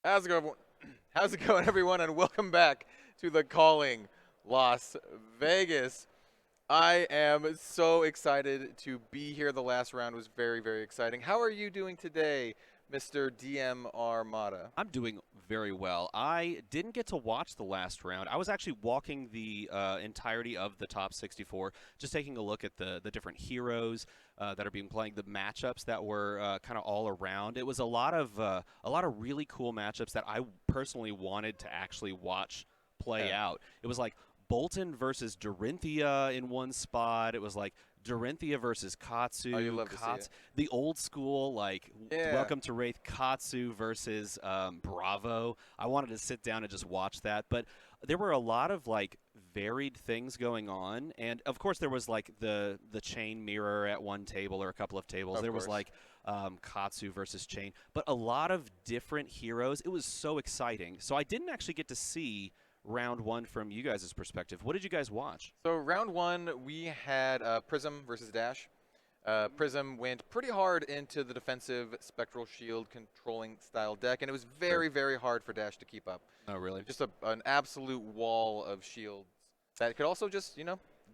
How's it going? How's it going, everyone? And welcome back to the Calling Las Vegas. I am so excited to be here. The last round was very, very exciting. How are you doing today, Mr. DM Armada? I'm doing very well. I didn't get to watch the last round. I was actually walking the entirety of the top 64, just taking a look at the different heroes that are being playing, the matchups that were kind of all around. It was a lot of really cool matchups that I personally wanted to actually watch play Yeah. out. It was like Bolton versus Dorinthia in one spot. It was like Dorinthia versus Oh, you Katsu. love to see it. The old school, like, Yeah. Welcome to Wraith Katsu versus Bravo. I wanted to sit down and just watch that. But there were a lot of, like, varied things going on. And, of course, there was, like, the chain mirror at one table or a couple of tables. Of There was, course. like, Katsu versus chain. But a lot of different heroes. It was so exciting. So I didn't actually get to see round one from you guys' perspective. What did you guys watch? So round one, we had Prism versus Dash. Prism went pretty hard into the defensive Spectral Shield controlling style deck, and it was very, very hard for Dash to keep up. Oh, really? Just an absolute wall of shields that could also just,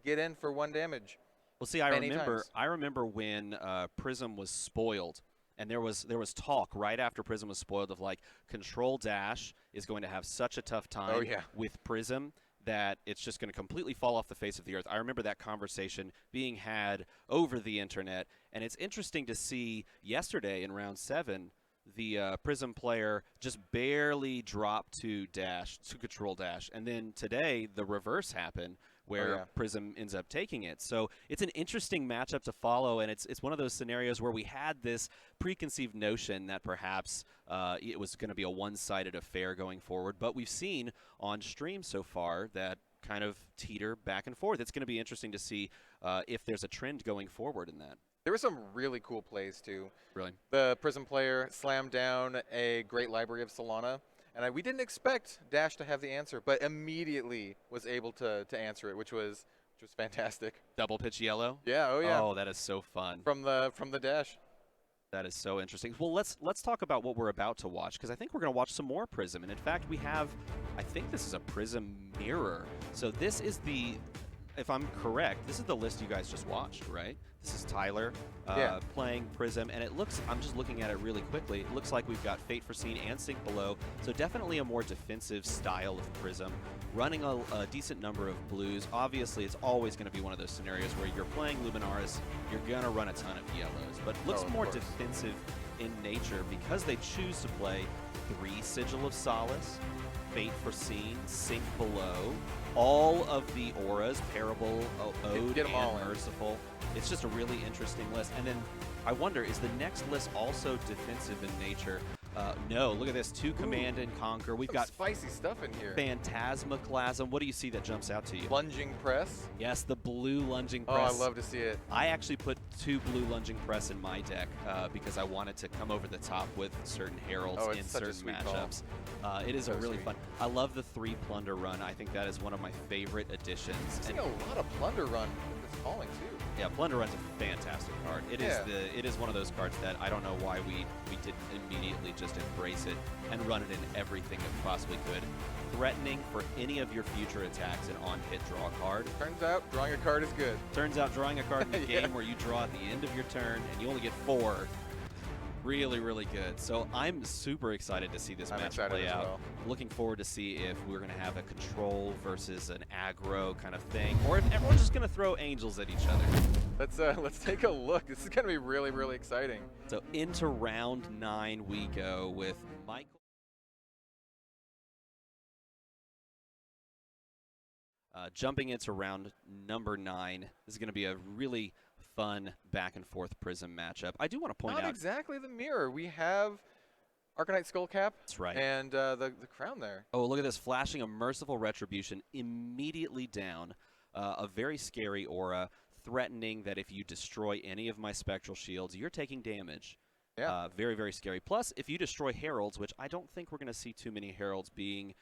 get in for one damage Well, see, I many remember times. I remember when Prism was spoiled, and there was talk right after Prism was spoiled of like Control Dash is going to have such a tough Oh, time yeah. with Prism that it's just going to completely fall off the face of the earth. I remember that conversation being had over the internet, and it's interesting to see yesterday in round 7 the Prism player just barely dropped to dash to Control Dash, and then today the reverse happened Oh, where yeah. Prism ends up taking it. So it's an interesting matchup to follow, and it's one of those scenarios where we had this preconceived notion that perhaps it was going to be a one-sided affair going forward, but we've seen on stream so far that kind of teeter back and forth. It's going to be interesting to see if there's a trend going forward in that. There were some really cool plays, too. Really. The Prism player slammed down a great library of Solana, and we didn't expect Dash to have the answer, but immediately was able to answer it, which was fantastic. Double pitch yellow. Yeah, oh yeah. Oh, that is so fun. From the Dash. That is so interesting. Well, let's talk about what we're about to watch, because I think we're going to watch some more Prism. And in fact, we have, I think this is a Prism mirror. So this is the, if I'm correct, this is the list you guys just watched, right? This is Tyler Yeah. playing Prism, and it looks, I'm just looking at it really quickly, it looks like we've got Fate Foreseen and Sink Below, so definitely a more defensive style of Prism, running a decent number of blues. Obviously, it's always going to be one of those scenarios where you're playing Luminaris, you're going to run a ton of yellows, but looks Oh, of more course. defensive in nature because they choose to play 3 Sigil of Solace, Fate Foreseen, Sink Below, all of the auras, Parable, Ode, Get 'em all and in. Merciful. It's just a really interesting list. And then I wonder, is the next list also defensive in nature? No, look at this. 2 Command and Conquer. We've Some got spicy stuff in here. Phantasmaclasm. What do you see that jumps out to you? Lunging press. Yes, the blue lunging Oh, press. I love to see it. I actually put 2 blue lunging press in my deck because I wanted to come over the top with certain heralds Oh, it's in such a certain sweet call. matchups. It is a So really sweet. fun. I love the 3 plunder run. I think that is one of my favorite additions. I'm seeing a lot of plunder run with this calling too. Yeah, Plunder Run's a fantastic card. It is Yeah. it is one of those cards that I don't know why we didn't immediately just embrace it and run it in everything that we possibly could. Threatening for any of your future attacks and on hit draw a card. Turns out drawing a card is good. Turns out drawing a card in the Yeah. game where you draw at the end of your turn and you only get 4. Really, really good. So I'm super excited to see this I'm match excited play as out. well. Looking forward to see if we're going to have a control versus an aggro kind of thing, or if everyone's just going to throw angels at each other. Let's take a look. This is gonna be really, really exciting. So into round 9 we go with Michael. Jumping into round number 9. This is going to be a really fun back and forth Prism matchup. I do want to point Not out. exactly the mirror. We have Arcanite Skullcap That's right. and the crown there. Oh, look at this. Flashing a Merciful Retribution immediately down. A very scary aura, threatening that if you destroy any of my Spectral Shields, you're taking damage. Yeah. Very, very scary. Plus, if you destroy Heralds, which I don't think we're going to see too many Heralds being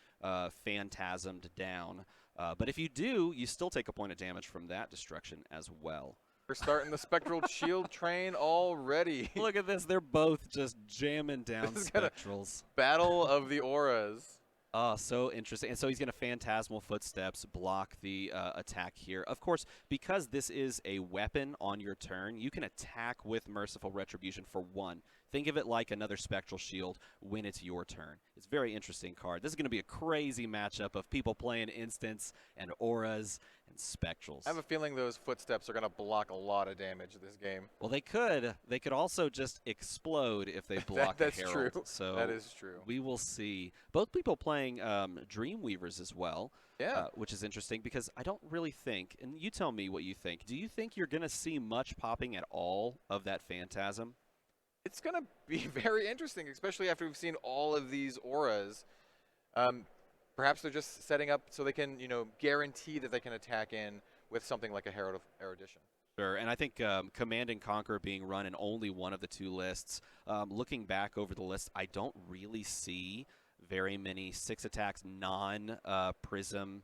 phantasmed down. But if you do, you still take a point of damage from that destruction as well. We're starting the Spectral Shield train already. Look at this. They're both just jamming down This is gonna Spectrals. Battle of the auras. Oh, so interesting. And so he's going to Phantasmal Footsteps block the attack here. Of course, because this is a weapon on your turn, you can attack with Merciful Retribution for 1. Think of it like another Spectral Shield when it's your turn. It's a very interesting card. This is going to be a crazy matchup of people playing Instants and Auras and Spectrals. I have a feeling those footsteps are going to block a lot of damage this game. Well, they could. They could also just explode if they block That's a Herald. true. So that is true. We will see. Both people playing Dreamweavers as well. Yeah. Which is interesting because I don't really think, and you tell me what you think, do you think you're going to see much popping at all of that Phantasm? It's going to be very interesting, especially after we've seen all of these auras. Perhaps they're just setting up so they can, guarantee that they can attack in with something like a Herald of Erudition. Sure, and I think Command and Conquer being run in only one of the 2 lists, looking back over the list, I don't really see very many 6 attacks non-Prism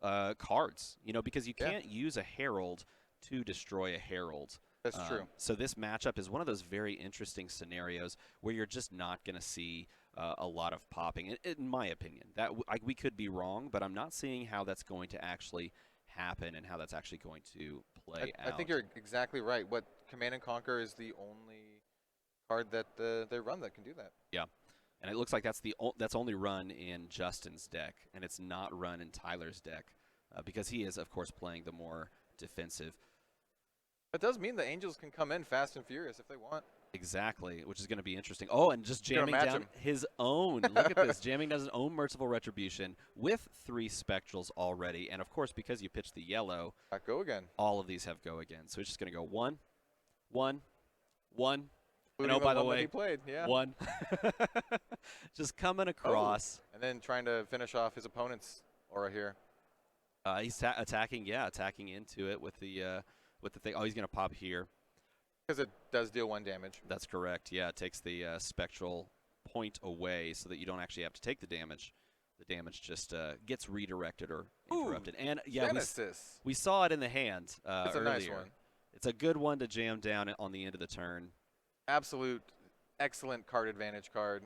cards, because you can't use a Herald to destroy a Herald. That's true. So this matchup is one of those very interesting scenarios where you're just not going to see a lot of popping, in my opinion. That we could be wrong, but I'm not seeing how that's going to actually happen and how that's actually going to play out. I think you're exactly right. What Command and Conquer is the only card that they run that can do that. Yeah, and it looks like that's only run in Justin's deck, and it's not run in Tyler's deck because he is, of course, playing the more defensive. That does mean the Angels can come in fast and furious if they want. Exactly, which is going to be interesting. Oh, and just jamming down his own. Look at this, jamming down his own Merciful Retribution with 3 Spectrals already. And, of course, because you pitched the yellow, go again. All of these have go again. So it's just going to go 1, 1, 1. And by the way, he played. Yeah. 1. Just coming across. Oh, and then trying to finish off his opponent's aura here. He's attacking into it with the thing. Oh, he's going to pop here. Because it does deal 1 damage. That's correct. Yeah, it takes the spectral point away so that you don't actually have to take the damage. The damage just gets redirected or interrupted. Ooh, and yeah, Genesis. We saw it in the hand It's earlier. a nice one. It's a good one to jam down on the end of the turn. Absolute excellent card advantage card.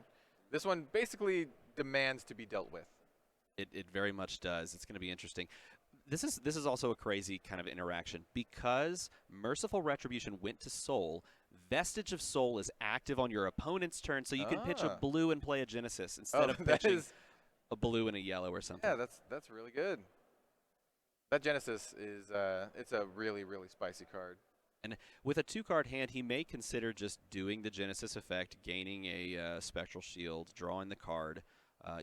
This one basically demands to be dealt with. It very much does. It's going to be interesting. This is also a crazy kind of interaction because Merciful Retribution went to Soul. Vestige of Soul is active on your opponent's turn, so you can pitch a blue and play a Genesis instead of pitching a blue and a yellow or something. Yeah, that's really good. That Genesis is it's a really, really spicy card. And with a 2-card hand, he may consider just doing the Genesis effect, gaining a Spectral Shield, drawing the card.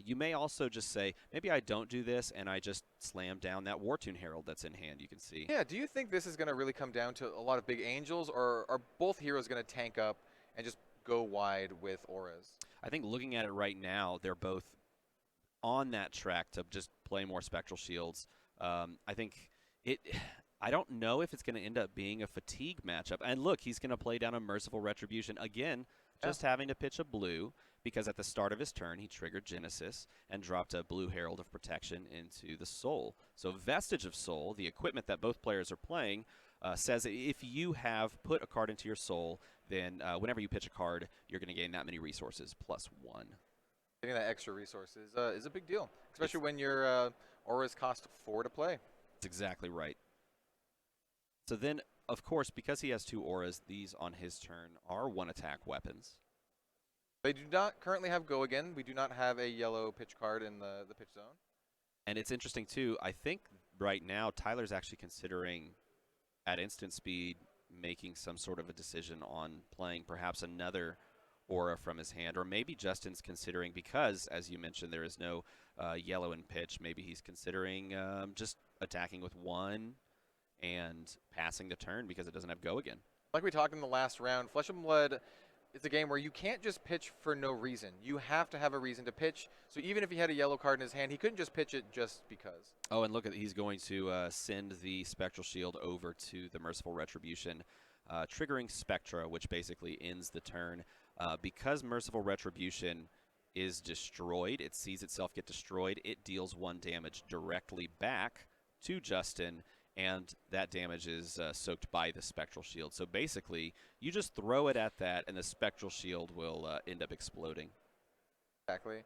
You may also just say, maybe I don't do this, and I just slam down that Wartune Herald that's in hand, you can see. Yeah, do you think this is going to really come down to a lot of big angels, or are both heroes going to tank up and just go wide with auras? I think looking at it right now, they're both on that track to just play more Spectral Shields. I think I don't know if it's going to end up being a fatigue matchup. And look, he's going to play down a Merciful Retribution. Again, just having to pitch a blue, because at the start of his turn, he triggered Genesis and dropped a blue Herald of Protection into the Soul. So Vestige of Soul, the equipment that both players are playing, says if you have put a card into your Soul, then whenever you pitch a card, you're going to gain that many resources plus 1. Getting that extra resource is a big deal, especially when your auras cost 4 to play. That's exactly right. So then, of course, because he has 2 auras, these on his turn are 1-attack weapons. They do not currently have go again. We do not have a yellow pitch card in the pitch zone. And it's interesting, too. I think right now Tyler's actually considering, at instant speed, making some sort of a decision on playing perhaps another aura from his hand. Or maybe Justin's considering, because, as you mentioned, there is no yellow in pitch, maybe he's considering just attacking with 1 and passing the turn because it doesn't have go again. Like we talked in the last round, Flesh and Blood is a game where you can't just pitch for no reason. You have to have a reason to pitch. So even if he had a yellow card in his hand, he couldn't just pitch it just because. Oh, and look, he's going to send the Spectral Shield over to the Merciful Retribution, triggering Spectra, which basically ends the turn. Because Merciful Retribution is destroyed, it sees itself get destroyed, it deals 1 damage directly back to Justin, and that damage is soaked by the Spectral Shield. So basically, you just throw it at that, and the Spectral Shield will end up exploding. Exactly.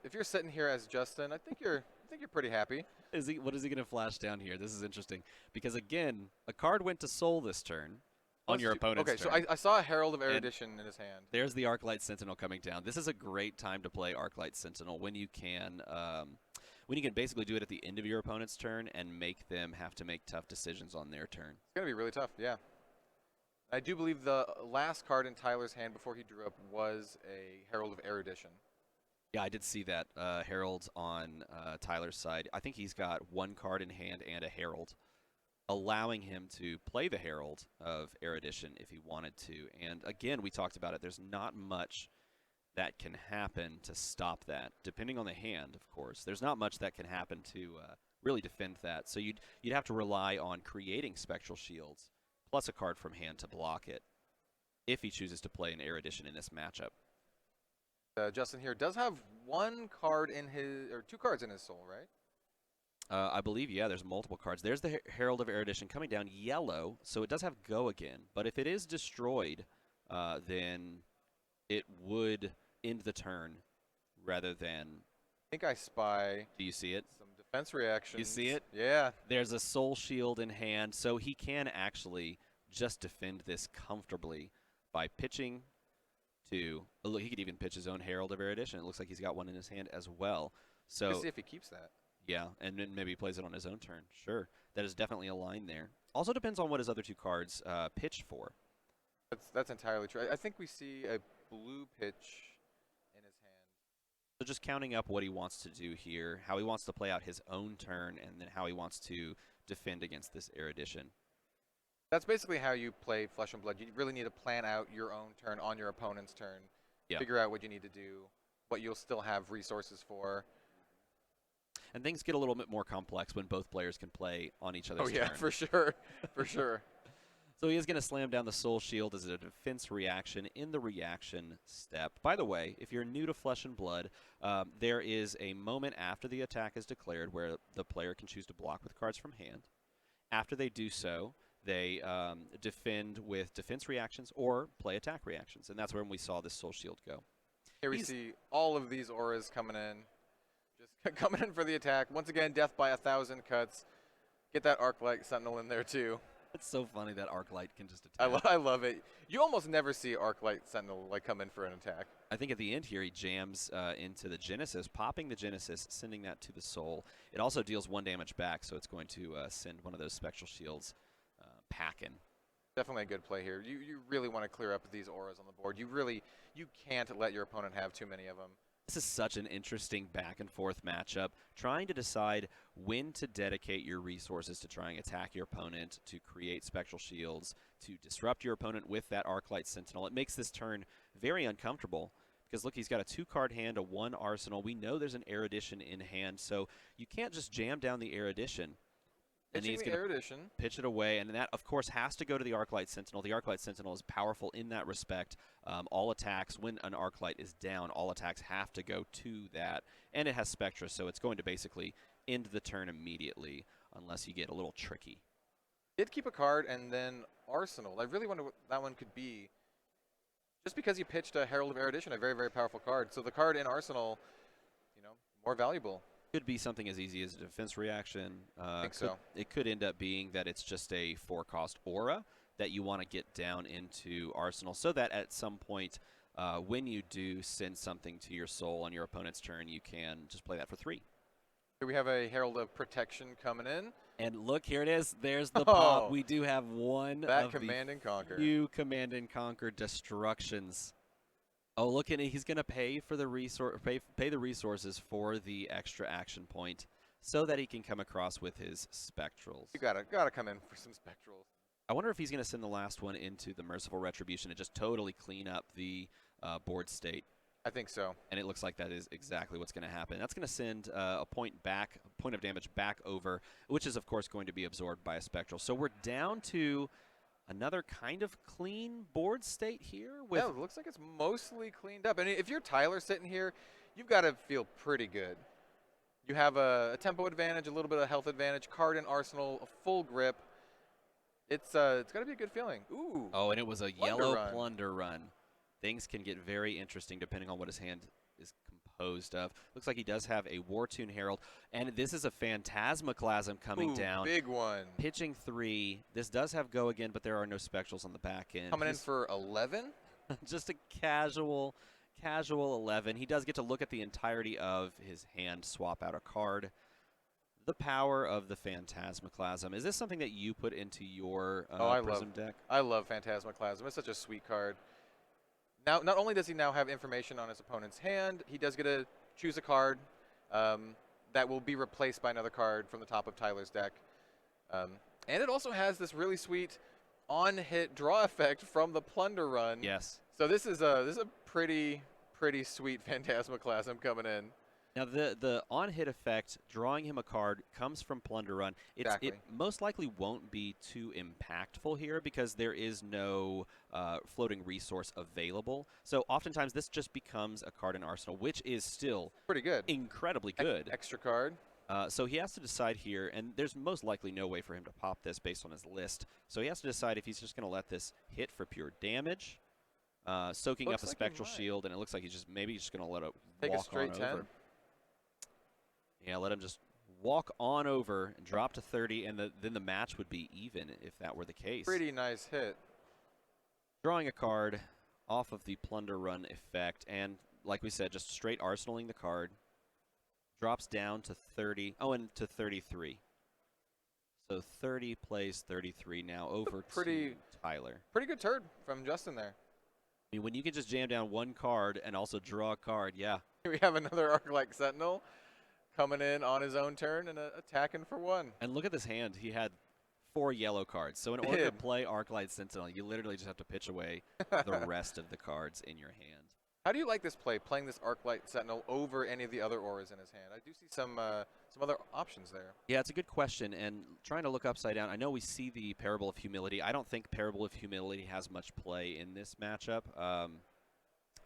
If you're sitting here as Justin, I think you're pretty happy. What is he going to flash down here? This is interesting because again, a card went to Soul this turn on your opponent's turn. Okay, so I saw a Herald of Erudition in his hand. There's the Arc Light Sentinel coming down. This is a great time to play Arc Light Sentinel when you can basically do it at the end of your opponent's turn and make them have to make tough decisions on their turn. It's going to be really tough, yeah. I do believe the last card in Tyler's hand before he drew up was a Herald of Erudition. Yeah, I did see that Herald on Tyler's side. I think he's got one card in hand and a Herald, allowing him to play the Herald of Erudition if he wanted to. And again, we talked about it. There's not much that can happen to stop that, depending on the hand, of course. There's not much that can happen to really defend that. So you'd have to rely on creating Spectral Shields plus a card from hand to block it if he chooses to play an Erudition in this matchup. Justin here does have one card in his, or two cards in his soul, right? I believe, yeah, there's multiple cards. There's the Herald of Erudition coming down yellow, so it does have go again. But if it is destroyed, then it would end the turn rather than... I think I spy... Do you see it? Some defense reactions. You see it? Yeah. There's a Soul Shield in hand, so he can actually just defend this comfortably by pitching to... Look, he could even pitch his own Herald of Erudition. It looks like he's got one in his hand as well. So let's see if he keeps that. Yeah, and then maybe he plays it on his own turn. Sure. That is definitely a line there. Also depends on what his other two cards pitch for. That's entirely true. I think we see a blue pitch in his hand. So just counting up what he wants to do here, how he wants to play out his own turn, and then how he wants to defend against this Erudition. That's basically how you play Flesh and Blood. You really need to plan out your own turn on your opponent's turn. Yeah. Figure out what you need to do, what you'll still have resources for. And things get a little bit more complex when both players can play on each other's turn. Oh yeah, for sure, for sure. So he is going to slam down the Soul Shield as a defense reaction in the reaction step. By the way, if you're new to Flesh and Blood, there is a moment after the attack is declared where the player can choose to block with cards from hand. After they do so, they defend with defense reactions or play attack reactions, and that's when we saw this Soul Shield go. Here we see all of these auras coming in. Just coming in for the attack. Once again, death by 1,000 cuts. Get that Arc Light Sentinel in there too. It's so funny that Arc Light can just attack. I love it. You almost never see Arc Light Sentinel like come in for an attack. I think at the end here he jams into the Genesis, popping the Genesis, sending that to the Soul. It also deals 1 damage back, so it's going to send one of those Spectral Shields packing. Definitely a good play here. You really want to clear up these auras on the board. You can't let your opponent have too many of them. This is such an interesting back and forth matchup, trying to decide when to dedicate your resources to try and attack your opponent, to create Spectral Shields, to disrupt your opponent with that Arc Light Sentinel. It makes this turn very uncomfortable because, look, he's got a 2-card hand, a 1 arsenal. We know there's an Erudition in hand, so you can't just jam down the Erudition. And he's going to pitch it away, and that, of course, has to go to the Arc Light Sentinel. The Arc Light Sentinel is powerful in that respect. All attacks, when an Arc Light is down, all attacks have to go to that. And it has Spectra, so it's going to basically end the turn immediately, unless you get a little tricky. Did keep a card and then Arsenal. I really wonder what that one could be. Just because you pitched a Herald of Erudition, a very, very powerful card. So the card in Arsenal, more valuable. Could be something as easy as a defense reaction. I think so. It could end up being that it's just a 4-cost aura that you want to get down into Arsenal so that at some point when you do send something to your Soul on your opponent's turn, you can just play that for 3. Here we have a Herald of Protection coming in. And look, here it is. There's the pop. We do have one that of Command and Conquer. few Command and Conquer destructions. Oh, look at it. He's going to pay for the pay the resources for the extra action point so that he can come across with his Spectrals. You gotta come in for some Spectrals. I wonder if he's going to send the last one into the Merciful Retribution and just totally clean up the board state. I think so. And it looks like that is exactly what's going to happen. That's going to send a point of damage back over, which is, of course, going to be absorbed by a Spectral. So we're down to another kind of clean board state here. Yeah, it looks like it's mostly cleaned up. And if you're Tyler sitting here, you've got to feel pretty good. You have a tempo advantage, a little bit of health advantage, card in arsenal, a full grip. It's got to be a good feeling. Ooh. Oh, and it was a Plunder yellow run. plunder run. Things can get very interesting depending on what his hand is composed of. Looks like he does have a War-Tune Herald, and this is a Phantasmaclasm coming Ooh, down. big one. Pitching 3. This does have go again, but there are no spectrals on the back end. Coming in for 11? Just a casual 11. He does get to look at the entirety of his hand, swap out a card. The power of the Phantasmaclasm. Is this something that you put into your Prism deck? I love Phantasmaclasm. It's such a sweet card. Now, not only does he now have information on his opponent's hand, he does get to choose a card that will be replaced by another card from the top of Tyler's deck. And it also has this really sweet on-hit draw effect from the Plunder run. Yes. So this is a pretty sweet Phantasmaclasm coming in. Now, the on-hit effect, drawing him a card, comes from Plunder Run. Exactly. It most likely won't be too impactful here because there is no floating resource available. So oftentimes this just becomes a card in Arsenal, which is still Pretty good. incredibly good. Extra card. So he has to decide here, and there's most likely no way for him to pop this based on his list. So he has to decide if he's just going to let this hit for pure damage, soaking Looks up a like he Spectral might. Shield, and it looks like he's just maybe just going to let it Take a walk straight on 10. over. Yeah, let him just walk on over and drop to 30, and then the match would be even if that were the case. Pretty nice hit. Drawing a card off of the Plunder Run effect, and like we said, just straight arsenaling the card. Drops down to 30. Oh, and to 33. So 30 plays 33 now over to Tyler. Pretty good turn from Justin there. I mean, when you can just jam down one card and also draw a card, yeah. We have another Arc Light Sentinel coming in on his own turn and attacking for 1. And look at this hand. He had 4 yellow cards. So in order to play Arclight Sentinel, you literally just have to pitch away the rest of the cards in your hand. How do you like this play, playing this Arc Light Sentinel over any of the other auras in his hand? I do see some other options there. Yeah, it's a good question. And trying to look upside down, I know we see the Parable of Humility. I don't think Parable of Humility has much play in this matchup.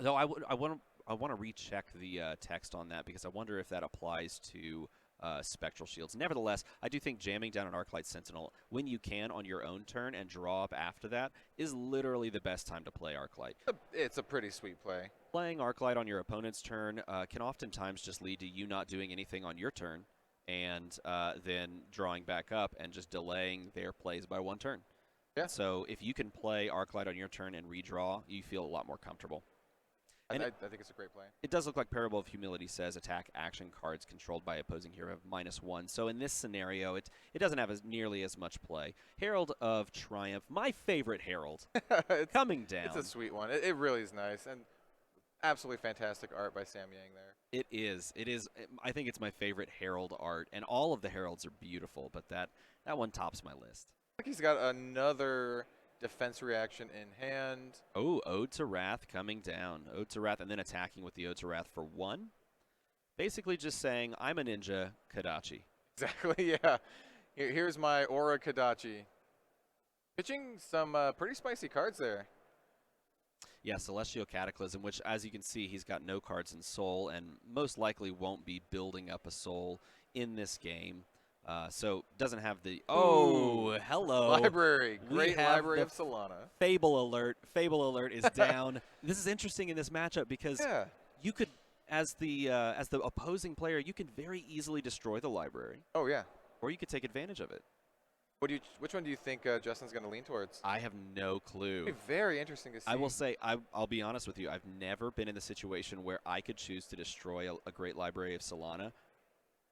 Though I want to recheck the text on that because I wonder if that applies to Spectral Shields. Nevertheless, I do think jamming down an Arclight Sentinel when you can on your own turn and draw up after that is literally the best time to play Arclight. It's a pretty sweet play. Playing Arclight on your opponent's turn can oftentimes just lead to you not doing anything on your turn and then drawing back up and just delaying their plays by 1 turn. Yeah. So if you can play Arclight on your turn and redraw, you feel a lot more comfortable. I And think it's a great play. It does look like Parable of Humility says attack action cards controlled by opposing hero have -1. So in this scenario, it doesn't have nearly as much play. Herald of Triumph, my favorite Herald, coming down. It's a sweet one. It really is nice. And absolutely fantastic art by Sam Yang there. It is. I think it's my favorite Herald art, and all of the Heralds are beautiful, but that one tops my list. I think he's got another defense reaction in hand. Oh, Ode to Wrath coming down. Ode to Wrath, and then attacking with the Ode to Wrath for 1. Basically just saying, I'm a ninja, Kadachi. Exactly, yeah. Here's my Aura Kadachi. Pitching some pretty spicy cards there. Yeah, Celestial Cataclysm, which, as you can see, he's got no cards in Soul, and most likely won't be building up a Soul in this game. So doesn't have the hello Library, great library of Solana. Fable alert is down. This is interesting in this matchup because you could, as the opposing player, you can very easily destroy the library. Oh yeah. Or you could take advantage of it. Which one do you think Justin's going to lean towards? I have no clue. It'll be very interesting to see. I will say, I'll be honest with you. I've never been in the situation where I could choose to destroy a great library of Solana.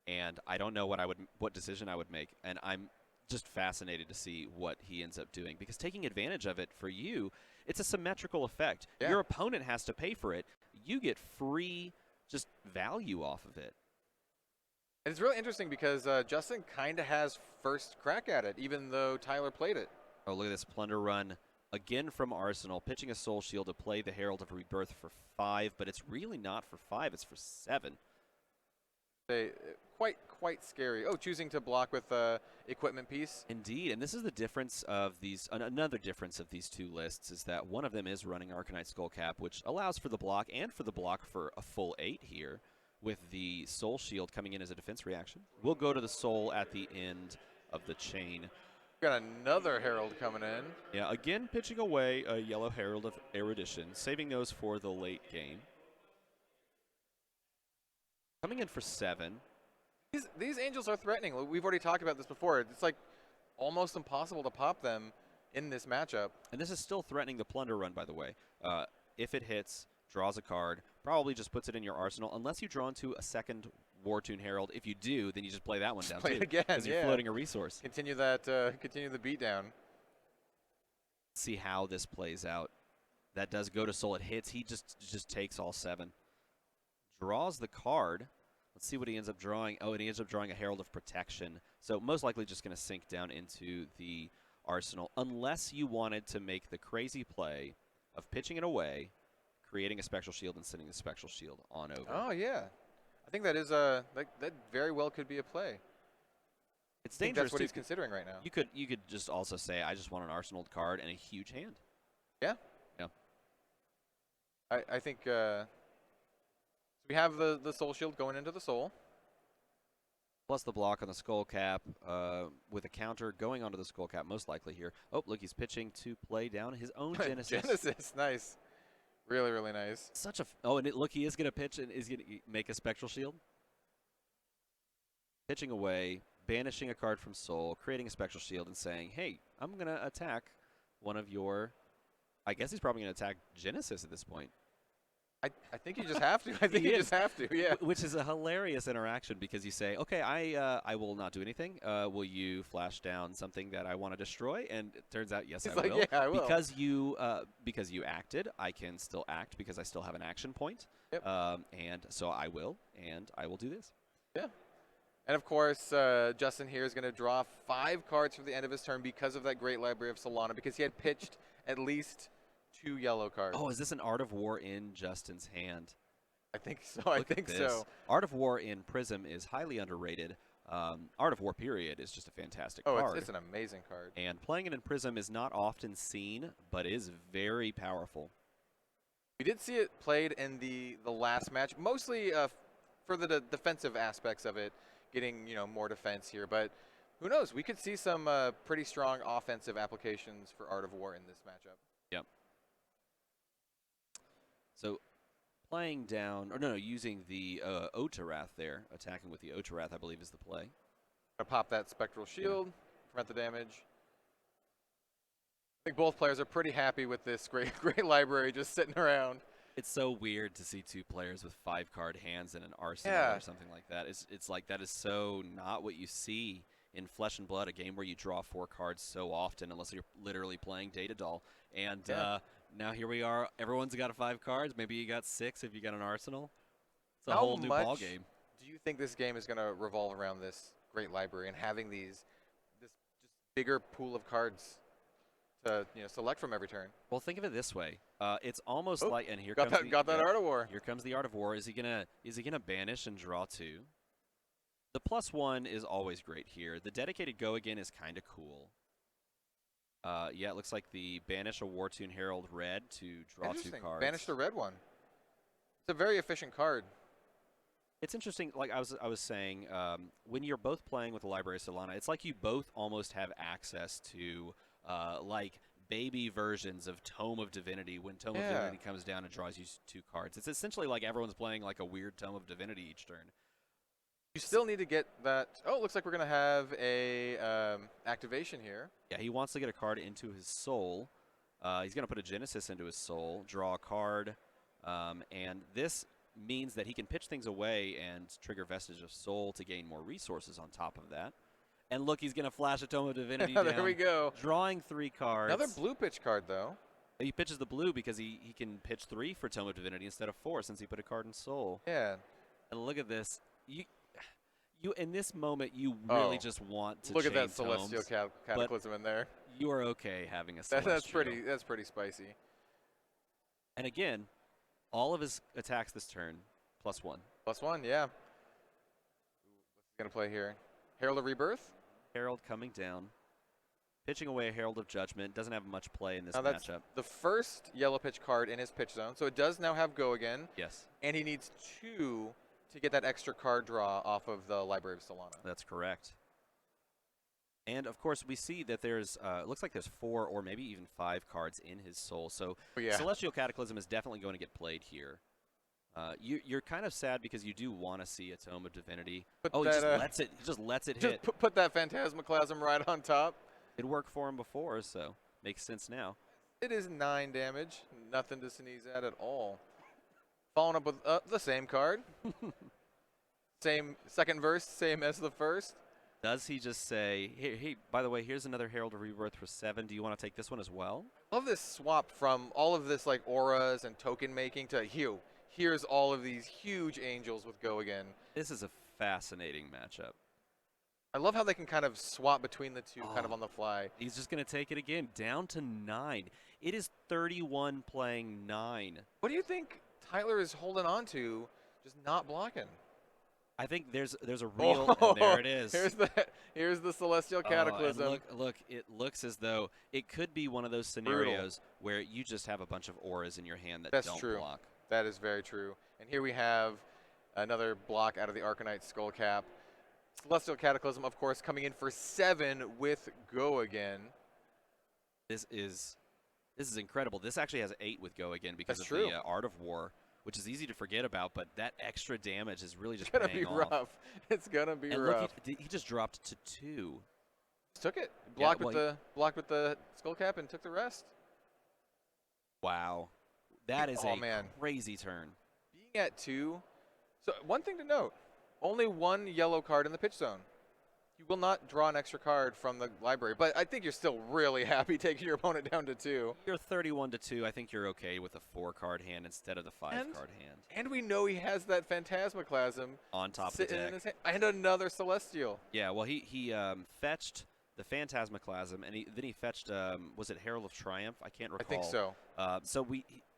And I don't know what decision I would make, and I'm just fascinated to see what he ends up doing. Because taking advantage of it for you, it's a symmetrical effect. Yeah. Your opponent has to pay for it. You get free just value off of it. And it's really interesting because Justin kind of has first crack at it, even though Tyler played it. Oh, look at this Plunder Run again from Arsenal, pitching a Soul Shield to play the Herald of Rebirth for 5, but it's really not for 5, it's for 7. Quite scary. Oh, choosing to block with equipment piece. Indeed, and this is the difference of these. Another difference of these two lists is that one of them is running Arcanite Skullcap, which allows for the block and for the block for a full 8 here, with the Soul Shield coming in as a defense reaction. We'll go to the Soul at the end of the chain. Got another Herald coming in. Yeah, again pitching away a yellow Herald of Erudition, saving those for the late game. Coming in for 7. These Angels are threatening. We've already talked about this before. It's like almost impossible to pop them in this matchup. And this is still threatening the Plunder run, by the way. If it hits, draws a card, probably just puts it in your arsenal, unless you draw into a second Wartune Herald. If you do, then you just play that one down, play too. it again, because you're floating a resource. Continue the beatdown. See how this plays out. That does go to Soul. It hits. He just takes all 7. Draws the card. Let's see what he ends up drawing. Oh, and he ends up drawing a Herald of Protection. So most likely just going to sink down into the arsenal, unless you wanted to make the crazy play of pitching it away, creating a Spectral Shield, and sending the Spectral Shield on over. Oh, yeah. I think that is that very well could be a play. It's dangerous. I think that's what he's considering right now. You could just also say, I just want an arsenal card and a huge hand. Yeah. Yeah. I think we have the Soul Shield going into the Soul. Plus the block on the Skull Cap with a counter going onto the Skull Cap, most likely here. Oh, look, he's pitching to play down his own Genesis. Genesis, nice. Really, really nice. Look, he is going to pitch and is going to make a Spectral Shield. Pitching away, banishing a card from Soul, creating a Spectral Shield, and saying, hey, I'm going to attack one of your... I guess he's probably going to attack Genesis at this point. I think you just have to. I think you just have to, yeah. Which is a hilarious interaction because you say, okay, I will not do anything. Will you flash down something that I want to destroy? And it turns out, yes, I will. Yeah, I will. Because you acted, I can still act because I still have an action point. Yep. And so I will do this. Yeah. And of course, Justin here is going to draw 5 cards for the end of his turn because of that great library of Solana, because he had pitched at least 2 yellow cards. Oh, is this an Art of War in Justin's hand? I think so. I think so. Art of War in Prism is highly underrated. Art of War period is just a fantastic card. It's an amazing card. And playing it in Prism is not often seen, but is very powerful. We did see it played in the last match, mostly for the defensive aspects of it, getting more defense here. But who knows? We could see some pretty strong offensive applications for Art of War in this matchup. Yep. So playing down, using the Otarath there, attacking with the Otarath, I believe is the play. Gonna pop that Spectral Shield, prevent the damage. I think both players are pretty happy with this great library just sitting around. It's so weird to see 2 players with 5-card hands in an arsenal or something like that. It's like that is so not what you see in Flesh and Blood, a game where you draw 4 cards so often, unless you're literally playing Data Doll. And now here we are. Everyone's got 5 cards. Maybe you got 6 if you got an arsenal. It's a whole new ball game. Do you think this game is going to revolve around this great library and having this just bigger pool of cards to select from every turn? Well, think of it this way. It's almost like, and here got comes that Art of War. Here comes the Art of War. Is he gonna banish and draw 2? The +1 is always great here. The dedicated go again is kind of cool. Yeah, it looks like the banish a Wartune Herald red to draw 2 cards. Banish the red one. It's a very efficient card. It's interesting, like I was saying, when you're both playing with the Library of Solana, it's like you both almost have access to like baby versions of Tome of Divinity when Tome of Divinity comes down and draws you 2 cards. It's essentially like everyone's playing like a weird Tome of Divinity each turn. You still need to get that. Oh, it looks like we're going to have a activation here. Yeah, he wants to get a card into his soul. He's going to put a Genesis into his soul, draw a card, and this means that he can pitch things away and trigger Vestige of Soul to gain more resources on top of that. And look, he's going to flash a Tome of Divinity down. There we go. Drawing 3 cards. Another blue pitch card, though. He pitches the blue because he can pitch 3 for Tome of Divinity instead of 4 since he put a card in Soul. Yeah. And look at this. You in this moment, you really just want to look at that tomes, Celestial Cataclysm in there. You are okay having a Celestial. That's pretty spicy. And again, all of his attacks this turn, +1. +1, yeah. What's he going to play here? Herald of Rebirth? Herald coming down. Pitching away a Herald of Judgment. Doesn't have much play in this that's matchup. The first yellow pitch card in his pitch zone, so it does now have go again. Yes. And he needs 2 to get that extra card draw off of the Library of Solana. That's correct. And of course, we see that there's looks like there's 4 or maybe even 5 cards in his soul. So Yeah. Celestial Cataclysm is definitely going to get played here. You're kind of sad because you do want to see a Tome of Divinity. Put He that, just lets it just hit. put that Phantasmaclasm right on top. It worked for him before, so makes sense now. It is 9 damage. Nothing to sneeze at all. Following up with the same card. Same second verse, same as the first. Does he just say, hey, by the way, here's another Herald of Rebirth for 7. Do you want to take this one as well? Love this swap from all of this like auras and token making to here's all of these huge angels with Go Again. This is a fascinating matchup. I love how they can kind of swap between the two kind of on the fly. He's just going to take it again, down to 9. It is 31 playing 9. What do you think Tyler is holding on to, just not blocking? I think there's a real, and there it is. Here's the Celestial Cataclysm. Look, it looks as though it could be one of those scenarios where you just have a bunch of auras in your hand that don't block. That is very true. And here we have another block out of the Arcanite Skullcap. Celestial Cataclysm, of course, coming in for 7 with Go Again. This is incredible. This actually has 8 with Go Again because That's of true. the Art of War, which is easy to forget about, but that extra damage is really just It's gonna paying be off. rough. It's gonna be and rough. Look, he just dropped to 2. Just took it. Yeah, Blocked with the Skullcap and took the rest. Wow. That is a man. crazy turn. Being at 2. So one thing to note, only 1 yellow card in the pitch zone. You will not draw an extra card from the library, but I think you're still really happy taking your opponent down to 2. You're 31 to 2. I think you're okay with a 4-card hand instead of the 5-card hand. And we know he has that Phantasmaclasm On top of the sitting deck. in his hand. And another Celestial. Yeah, well, he fetched the Phantasmaclasm, and then he fetched, was it Herald of Triumph? I can't recall. I think so. So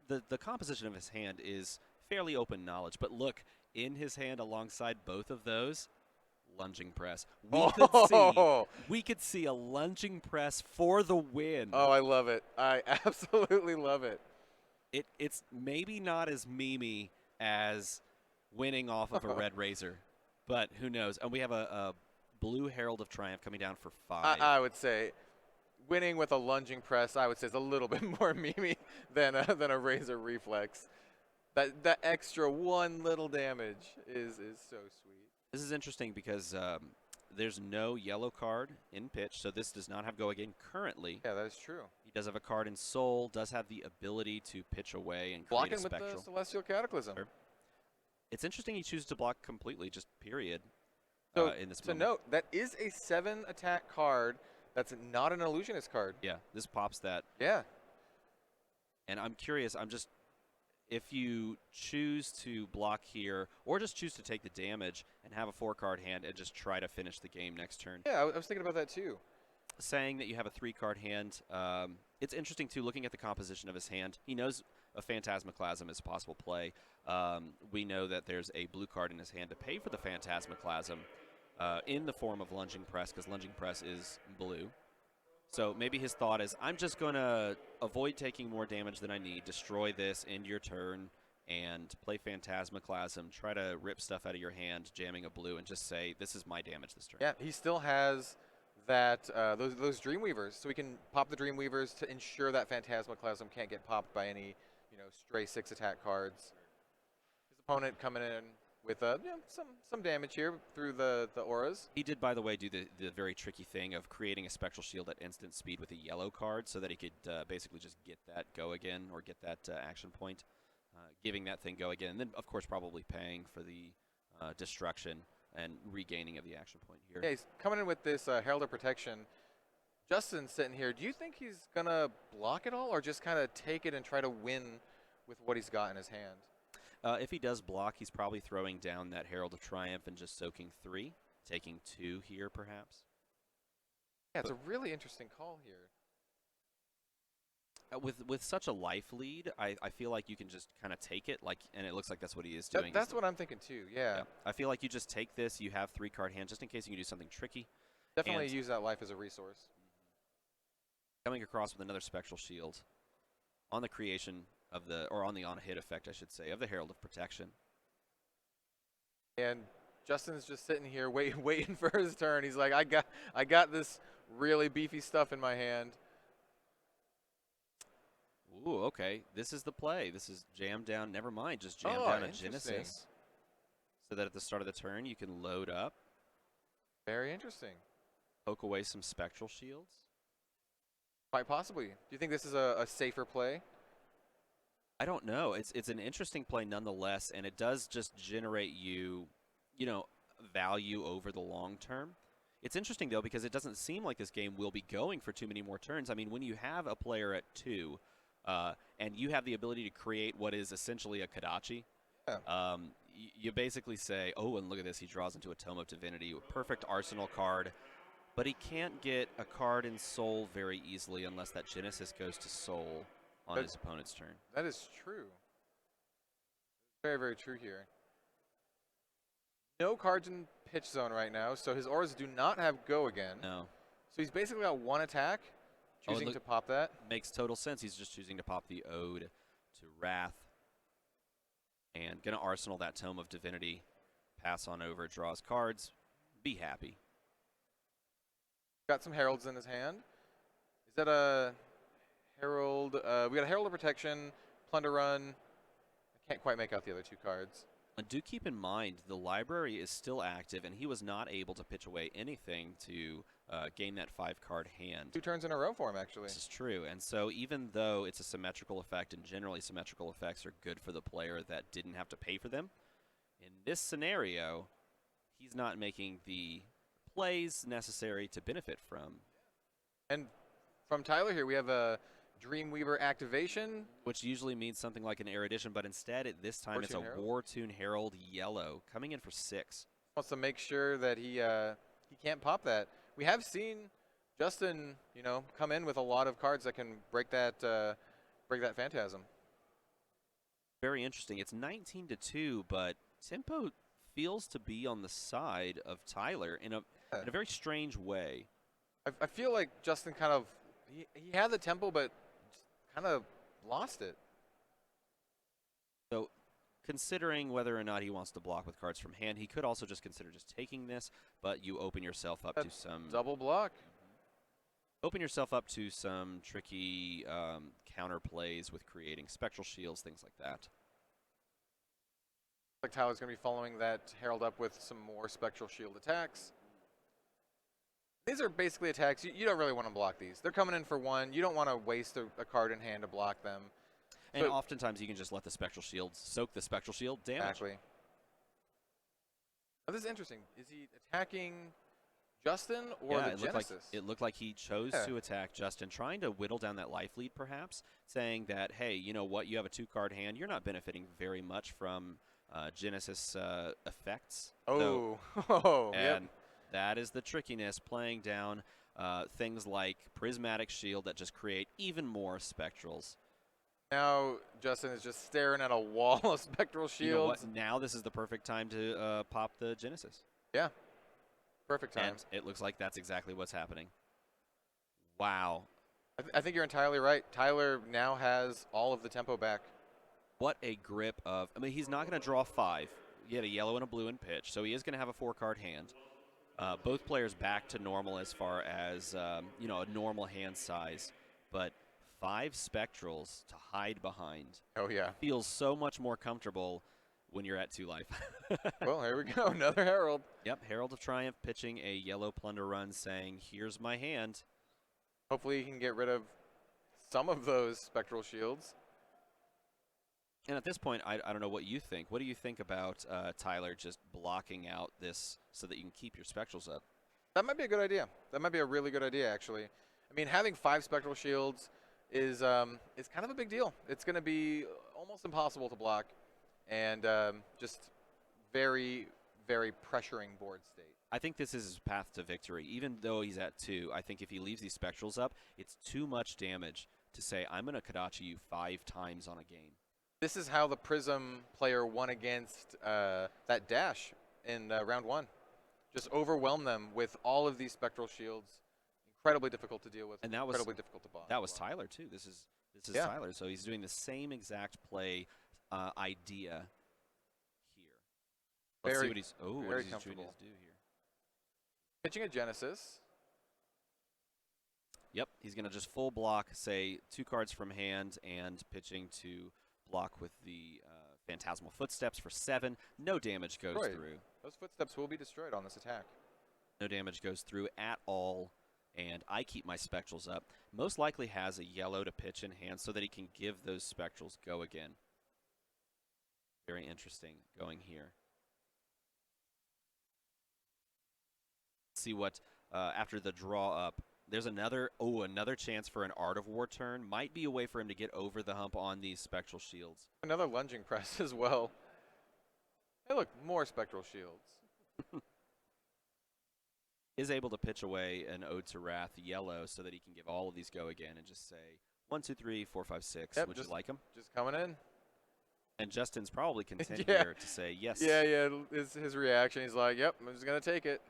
the composition of his hand is fairly open knowledge. But look, in his hand alongside both of those, lunging press. We could see a lunging press for the win. Oh, I love it. I absolutely love it. It's maybe not as memey as winning off of a red razor, but who knows? And we have a blue Herald of Triumph coming down for 5. I would say winning with a lunging press, I would say, is a little bit more memey than a razor reflex. That extra 1 little damage is so sweet. This is interesting because there's no yellow card in pitch, so this does not have Go Again currently. Yeah, that is true. He does have a card in Soul, does have the ability to pitch away and create Blocking a spectral. with the Celestial Cataclysm. Sure. It's interesting he chooses to block completely, just period. So in this to moment. note, that is a 7 attack card. That's not an illusionist card. Yeah, this pops that. Yeah. And I'm curious, if you choose to block here, or just choose to take the damage and have a 4-card hand and just try to finish the game next turn. Yeah, I was thinking about that too. Saying that you have a 3-card hand, it's interesting too, looking at the composition of his hand. He knows a Phantasmaclasm is a possible play. We know that there's a blue card in his hand to pay for the Phantasmaclasm in the form of Lunging Press, because Lunging Press is blue. So maybe his thought is, I'm just going to avoid taking more damage than I need, destroy this, end your turn, and play Phantasmaclasm, try to rip stuff out of your hand, jamming a blue, and just say, this is my damage this turn. Yeah, he still has that those Dreamweavers, so we can pop the Dreamweavers to ensure that Phantasmaclasm can't get popped by any stray 6 attack cards. His opponent coming in with some damage here through the auras. He did, by the way, do the very tricky thing of creating a Spectral Shield at instant speed with a yellow card so that he could basically just get that Go Again or get that action point, giving that thing Go Again, and then, of course, probably paying for the destruction and regaining of the action point here. Yeah, he's coming in with this Herald of Protection. Justin's sitting here. Do you think he's going to block it all or just kind of take it and try to win with what he's got in his hand? If he does block, he's probably throwing down that Herald of Triumph and just soaking 3, taking 2 here, perhaps. Yeah, it's a really interesting call here. With such a life lead, I feel like you can just kind of take it, and it looks like that's what he is doing. That's what I'm thinking too, yeah. I feel like you just take this, you have 3-card hand, just in case you can do something tricky. Definitely use that life as a resource. Coming across with another Spectral Shield on the creation of on the on-hit effect, I should say, of the Herald of Protection. And Justin's just sitting here waiting for his turn. He's like, I got this really beefy stuff in my hand. Ooh, okay. This is the play. This is jam down. Never mind. Just jam Oh, down a interesting. Genesis. So that at the start of the turn, you can load up, Very interesting. poke away some Spectral Shields. Quite possibly. Do you think this is a safer play? I don't know. It's an interesting play nonetheless, and it does just generate you value over the long term. It's interesting, though, because it doesn't seem like this game will be going for too many more turns. I mean, when you have a player at 2, and you have the ability to create what is essentially a Kodachi, Yeah. you basically say, oh, and look at this. He draws into a Tome of Divinity, a perfect arsenal card, but he can't get a card in Soul very easily unless that Genesis goes to Soul on his opponent's turn. That is true. Very, very true here. No cards in pitch zone right now, so his auras do not have go again. No. So he's basically got one attack, choosing to pop that. Makes total sense. He's just choosing to pop the Ode to Wrath. And going to arsenal that Tome of Divinity, pass on over, draws cards, be happy. Got some heralds in his hand. Is that a herald? We got a Herald of Protection, Plunder Run. I can't quite make out the other 2 cards. And do keep in mind, the library is still active, and he was not able to pitch away anything to gain that 5-card hand. 2 turns in a row for him, actually. This is true. And so even though it's a symmetrical effect, and generally symmetrical effects are good for the player that didn't have to pay for them, in this scenario, he's not making the plays necessary to benefit from. And from Tyler here, we have a Dreamweaver activation. Which usually means something like an Erudition, but instead, at this time, it's a War-Tune Herald yellow, coming in for 6. Wants to make sure that he can't pop that. We have seen Justin, come in with a lot of cards that can break that Phantasm. Very interesting. It's 19-2, but tempo feels to be on the side of Tyler in a very strange way. I feel like Justin kind of he had the tempo, but kind of lost it. So, considering whether or not he wants to block with cards from hand, he could also just consider just taking this, but you open yourself up to some double block. Open yourself up to some tricky counter plays with creating Spectral Shields, things like that. Like Tyler's going to be following that Herald up with some more Spectral Shield attacks. These are basically attacks. You don't really want to block these. They're coming in for 1. You don't want to waste a card in hand to block them. And oftentimes you can just let the Spectral Shield soak the Spectral Shield damage. Exactly. Now this is interesting. Is he attacking Justin or the Genesis? It looked like he chose to attack Justin, trying to whittle down that life lead perhaps, saying that, hey, you know what, you have a 2-card hand. You're not benefiting very much from Genesis effects. Oh, and that is the trickiness, playing down things like Prismatic Shield that just create even more Spectrals. Now Justin is just staring at a wall of Spectral Shields. You know what? Now this is the perfect time to pop the Genesis. Yeah, perfect time. And it looks like that's exactly what's happening. Wow. I think you're entirely right. Tyler now has all of the tempo back. What a grip of... I mean, he's not going to draw 5. He had a yellow and a blue in pitch, so he is going to have a 4-card hand. Both players back to normal as far as, a normal hand size. But 5 Spectrals to hide behind. Oh, yeah. Feels so much more comfortable when you're at 2 life. Well, here we go. Another Herald. Yep, Herald of Triumph pitching a yellow Plunder Run saying, here's my hand. Hopefully he can get rid of some of those Spectral Shields. And at this point, I don't know what you think. What do you think about Tyler just blocking out this so that you can keep your Spectrals up? That might be a good idea. That might be a really good idea, actually. I mean, having 5 Spectral Shields is kind of a big deal. It's going to be almost impossible to block, and just very, very pressuring board state. I think this is his path to victory. Even though he's at 2, I think if he leaves these Spectrals up, it's too much damage to say, I'm going to Kodachi you 5 times on a game. This is how the Prism player won against that Dash in round 1. Just overwhelm them with all of these Spectral Shields. Incredibly difficult to deal with. And that was incredibly difficult to block. That was Tyler too. This is Tyler. So he's doing the same exact play idea here. Let's see Very, what he's. Oh, what very is he trying to comfortable. do here? Pitching a Genesis. Yep, he's going to just full block, say 2 cards from hand, and pitching to block with the Phantasmal Footsteps for 7. No damage goes Destroyed. through. Those footsteps will be destroyed on this attack. No damage goes through at all, and I keep my Spectrals up. Most likely has a yellow to pitch in hand so that he can give those Spectrals go again. Very interesting going here. See what, after the draw up, there's another chance for an Art of War turn. Might be a way for him to get over the hump on these Spectral Shields. Another lunging press as well. Hey, look, more Spectral Shields. Is able to pitch away an Ode to Wrath yellow so that he can give all of these go again and just say 1, 2, 3, 4, 5, 6. Yep, Would you like him? Just coming in. And Justin's probably content Yeah. here to say yes. Yeah. His reaction. He's like, "Yep, I'm just gonna take it.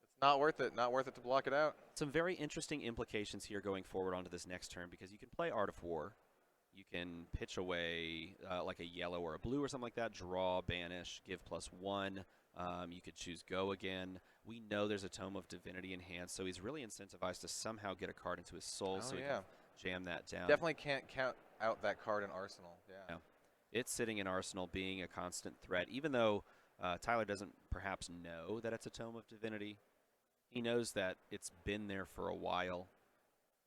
It's not worth it. Not worth it to block it out." Some very interesting implications here going forward onto this next turn because you can play Art of War. You can pitch away like a yellow or a blue or something like that, draw, banish, give +1. You could choose go again. We know there's a Tome of Divinity in hand, so he's really incentivized to somehow get a card into his soul so he can jam that down. Definitely can't count out that card in Arsenal. Yeah. It's sitting in Arsenal being a constant threat, even though Tyler doesn't perhaps know that it's a Tome of Divinity. He knows that it's been there for a while,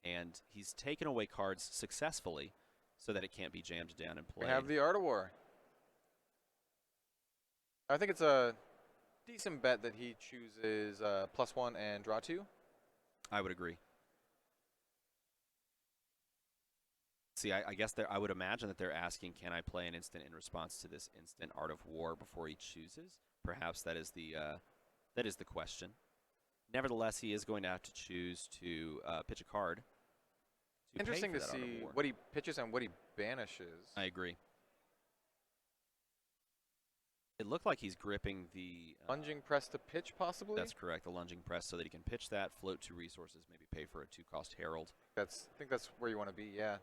and he's taken away cards successfully so that it can't be jammed down and played. We have the Art of War. I think it's a decent bet that he chooses +1 and draw 2. I would agree. See, I guess I would imagine that they're asking, can I play an instant in response to this instant Art of War before he chooses? Perhaps that is the question. Nevertheless, he is going to have to choose to pitch a card. Interesting to see what he pitches and what he banishes. I agree. It looked like he's gripping the lunging press to pitch, possibly. That's correct. The lunging press, so that he can pitch that, float 2 resources, maybe pay for a 2-cost Herald. I think that's where you want to be. Yeah.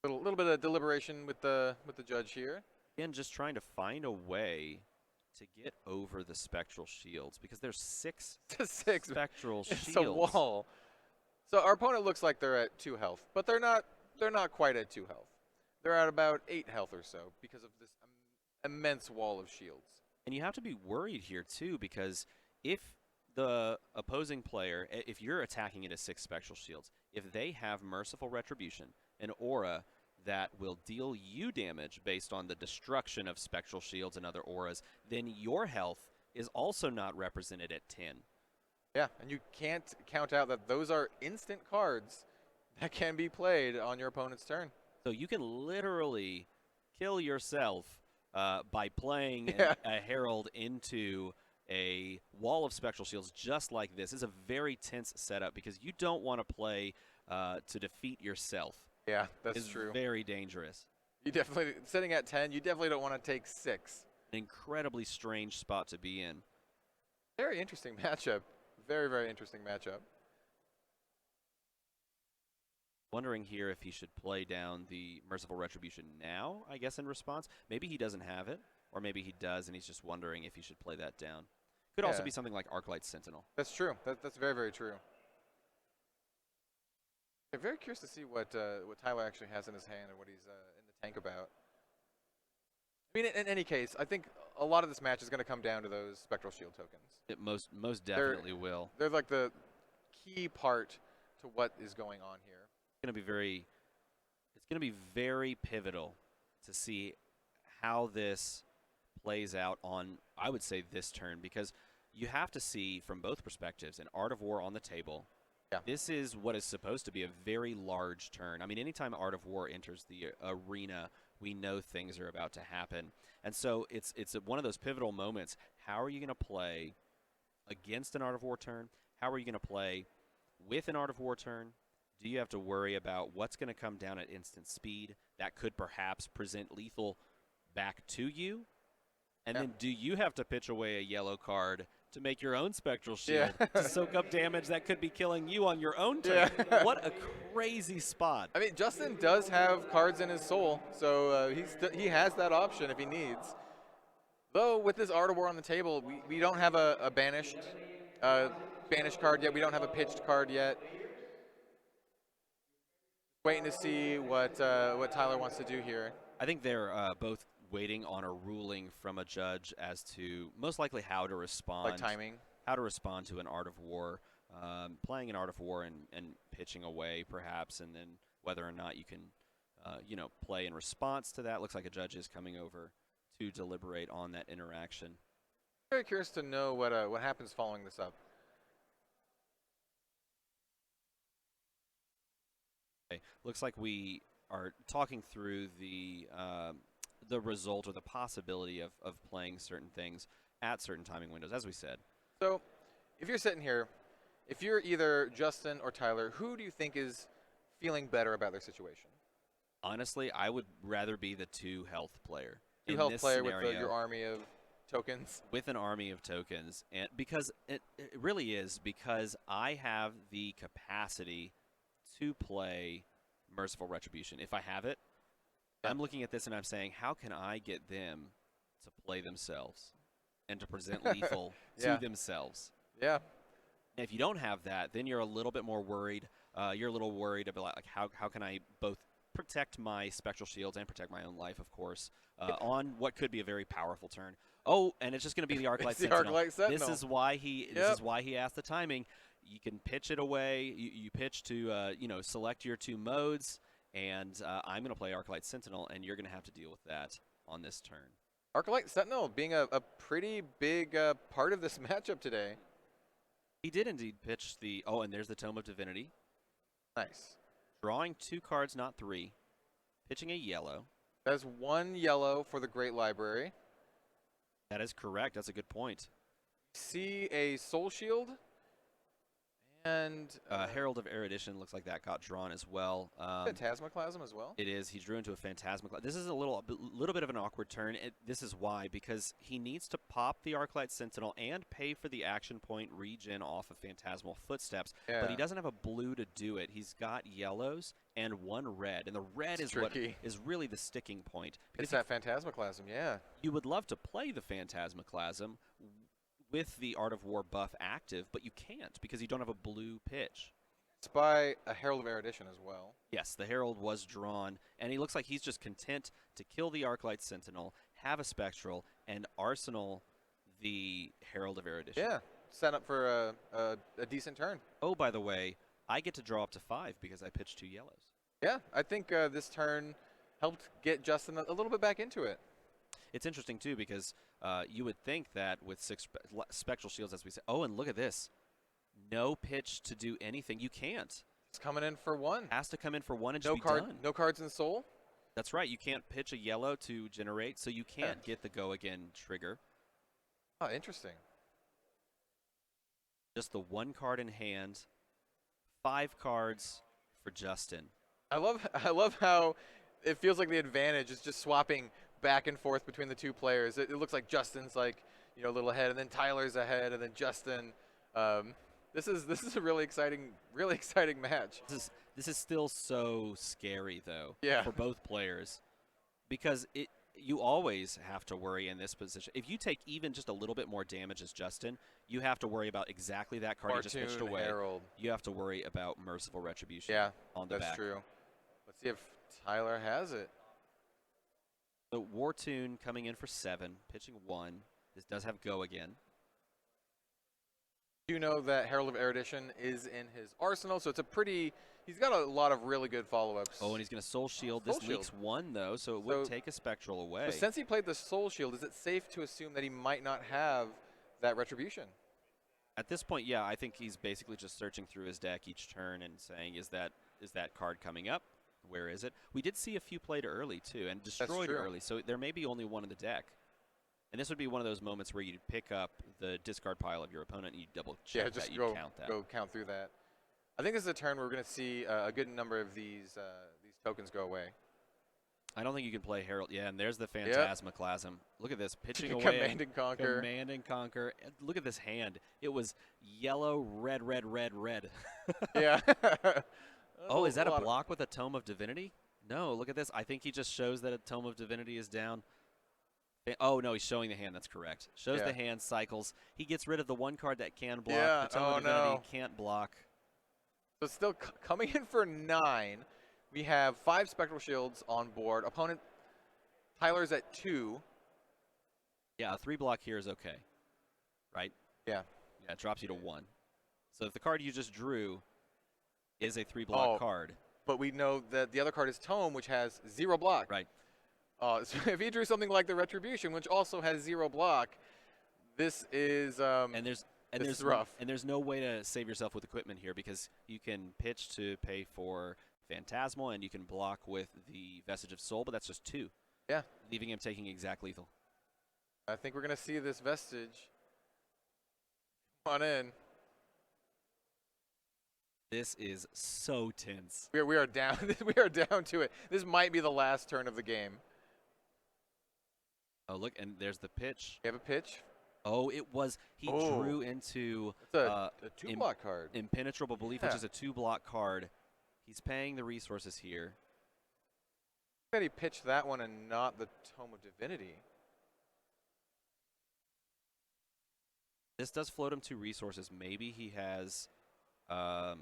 Little bit of deliberation with the judge here. Again, just trying to find a way to get over the Spectral Shields because there's 6 Spectral Shields. It's a wall. So our opponent looks like they're at 2 health, but they're not quite at 2 health. They're at about 8 health or so because of this immense wall of shields. And you have to be worried here too, because if the opposing player, if you're attacking it as 6 Spectral Shields, if they have Merciful Retribution, an aura that will deal you damage based on the destruction of Spectral Shields and other auras, then your health is also not represented at 10. Yeah, and you can't count out that those are instant cards that can be played on your opponent's turn. So you can literally kill yourself by playing a Herald into a wall of Spectral Shields just like this. It's a very tense setup because you don't want to play to defeat yourself. Yeah, that's true. It's very dangerous. You definitely, sitting at 10, you definitely don't want to take 6. An incredibly strange spot to be in. Very interesting matchup. Very, very interesting matchup. Wondering here if he should play down the Merciful Retribution now, I guess, in response. Maybe he doesn't have it, or maybe he does, and he's just wondering if he should play that down. Could also be something like Arclight Sentinel. That's true. That's very, very true. I'm very curious to see what Tyler actually has in his hand and what he's in the tank about. I mean, in any case, I think a lot of this match is going to come down to those Spectral Shield tokens. It most definitely will. They're like the key part to what is going on here. It's going to be very pivotal to see how this plays out on, I would say, this turn, because you have to see from both perspectives an Art of War on the table. Yeah. This is what is supposed to be a very large turn. I mean, anytime Art of War enters the arena, we know things are about to happen. And so it's one of those pivotal moments. How are you going to play against an Art of War turn? How are you going to play with an Art of War turn? Do you have to worry about what's going to come down at instant speed that could perhaps present lethal back to you? And then do you have to pitch away a yellow card to make your own Spectral Shield Yeah. to soak up damage that could be killing you on your own turn. Yeah. What a crazy spot. I mean, Justin does have cards in his soul, so he has that option if he needs. Though, with this Art of War on the table, we don't have a banished card yet. We don't have a pitched card yet. Waiting to see what Tyler wants to do here. I think they're both waiting on a ruling from a judge as to most likely how to respond. Like timing. How to respond to an Art of War. Playing an Art of War and pitching away, perhaps, and then whether or not you can, play in response to that. Looks like a judge is coming over to deliberate on that interaction. Very curious to know what happens following this up. Okay. Looks like we are talking through the result or the possibility of playing certain things at certain timing windows, as we said. So, if you're sitting here, if you're either Justin or Tyler, who do you think is feeling better about their situation? Honestly, I would rather be the 2 health player. Two health player with your army of tokens. With an army of tokens, and because it really is, because I have the capacity to play Merciful Retribution. If I have it, I'm looking at this and I'm saying, how can I get them to play themselves and to present lethal to themselves? Yeah. And if you don't have that, then you're a little bit more worried. You're a little worried about like how can I both protect my Spectral Shields and protect my own life, of course, on what could be a very powerful turn. Oh, and it's just going to be the Arc Light Sentinel. This is why he asked the timing. You can pitch it away. You pitch to select your 2 modes, and I'm going to play Arc Light Sentinel, and you're going to have to deal with that on this turn. Arc Light Sentinel being a pretty big part of this matchup today. He did indeed pitch the... Oh, and there's the Tome of Divinity. Nice. Drawing 2 cards, not 3. Pitching a yellow. That's 1 yellow for the Great Library. That is correct. That's a good point. See a Soul Shield. And Herald of Erudition looks like that got drawn as well. Phantasmaclasm as well. It is. He drew into a Phantasmaclasm. This is a little bit of an awkward turn. This is why, because he needs to pop the Arclight Sentinel and pay for the action point regen off of Phantasmal Footsteps. Yeah. But he doesn't have a blue to do it. He's got yellows and 1 red, and the red is tricky. What is really the sticking point. It's that Phantasmaclasm, yeah. You would love to play the Phantasmaclasm with the Art of War buff active, but you can't because you don't have a blue pitch. It's by a Herald of Erudition as well. Yes, the Herald was drawn, and he looks like he's just content to kill the Arclight Sentinel, have a Spectral, and arsenal the Herald of Erudition. Yeah, set up for a decent turn. Oh, by the way, I get to draw up to 5 because I pitched 2 yellows. Yeah, I think this turn helped get Justin a little bit back into it. It's interesting, too, because you would think that with 6 Spectral Shields, as we said. Oh, and look at this. No pitch to do anything. You can't. It's coming in for 1. Has to come in for 1 and just be done. No cards in Soul? That's right. You can't pitch a yellow to generate, so you can't get the Go Again trigger. Oh, interesting. Just the 1 card in hand. 5 cards for Justin. I love how it feels like the advantage is just swapping back and forth between the 2 players. It looks like Justin's like a little ahead, and then Tyler's ahead, and then Justin. This is a really exciting match. This is still so scary though. Yeah. For both players, because you always have to worry in this position. If you take even just a little bit more damage as Justin, you have to worry about exactly that card you just pitched away. Herald. You have to worry about Merciful Retribution. Yeah, on the back. That's true. Let's see if Tyler has it. So Wartune coming in for 7, pitching 1. This does have Go Again. You know that Herald of Erudition is in his arsenal, so it's he's got a lot of really good follow-ups. Oh, and he's going to Soul Shield. This leaks 1, though, so it would take a Spectral away. So since he played the Soul Shield, is it safe to assume that he might not have that Retribution? At this point, yeah, I think he's basically just searching through his deck each turn and saying, is that card coming up? Where is it? We did see a few played early, too, and destroyed early, so there may be only 1 in the deck. And this would be one of those moments where you pick up the discard pile of your opponent and you double check that, you count that. Go count through that. I think this is a turn where we're going to see a good number of these tokens go away. I don't think you can play Herald. Yeah, and there's the Phantasmaclasm. Look at this, pitching away. Command and Conquer. Command and Conquer. Look at this hand. It was yellow, red, red, red, red. Yeah. Oh, is that a block with a Tome of Divinity? No, look at this. I think he just shows that a Tome of Divinity is down. Oh, no, he's showing the hand. That's correct. Shows the hand, cycles. He gets rid of the one card that can block. Yeah. The Tome of Divinity can't block. So still coming in for 9. We have 5 Spectral Shields on board. Opponent, Tyler's at 2. Yeah, a 3 block here is okay. Right? Yeah. Yeah, it drops you to 1. So if the card you just drew is a 3 block card. But we know that the other card is Tome, which has 0 block. Right. So if he drew something like the Retribution, which also has 0 block, this is this is rough. And there's no way to save yourself with equipment here because you can pitch to pay for Phantasmal and you can block with the Vestige of Soul, but that's just 2. Yeah. Leaving him taking exact lethal. I think we're going to see this Vestige. Come on in. This is so tense. We are down. We are down to it. This might be the last turn of the game. Oh, look, and there's the pitch. You have a pitch? Oh, it was. He drew into it's a 2-block card. Impenetrable Belief, which is a 2-block card. He's paying the resources here. I bet he pitched that one and not the Tome of Divinity. This does float him 2 resources. Maybe he has, a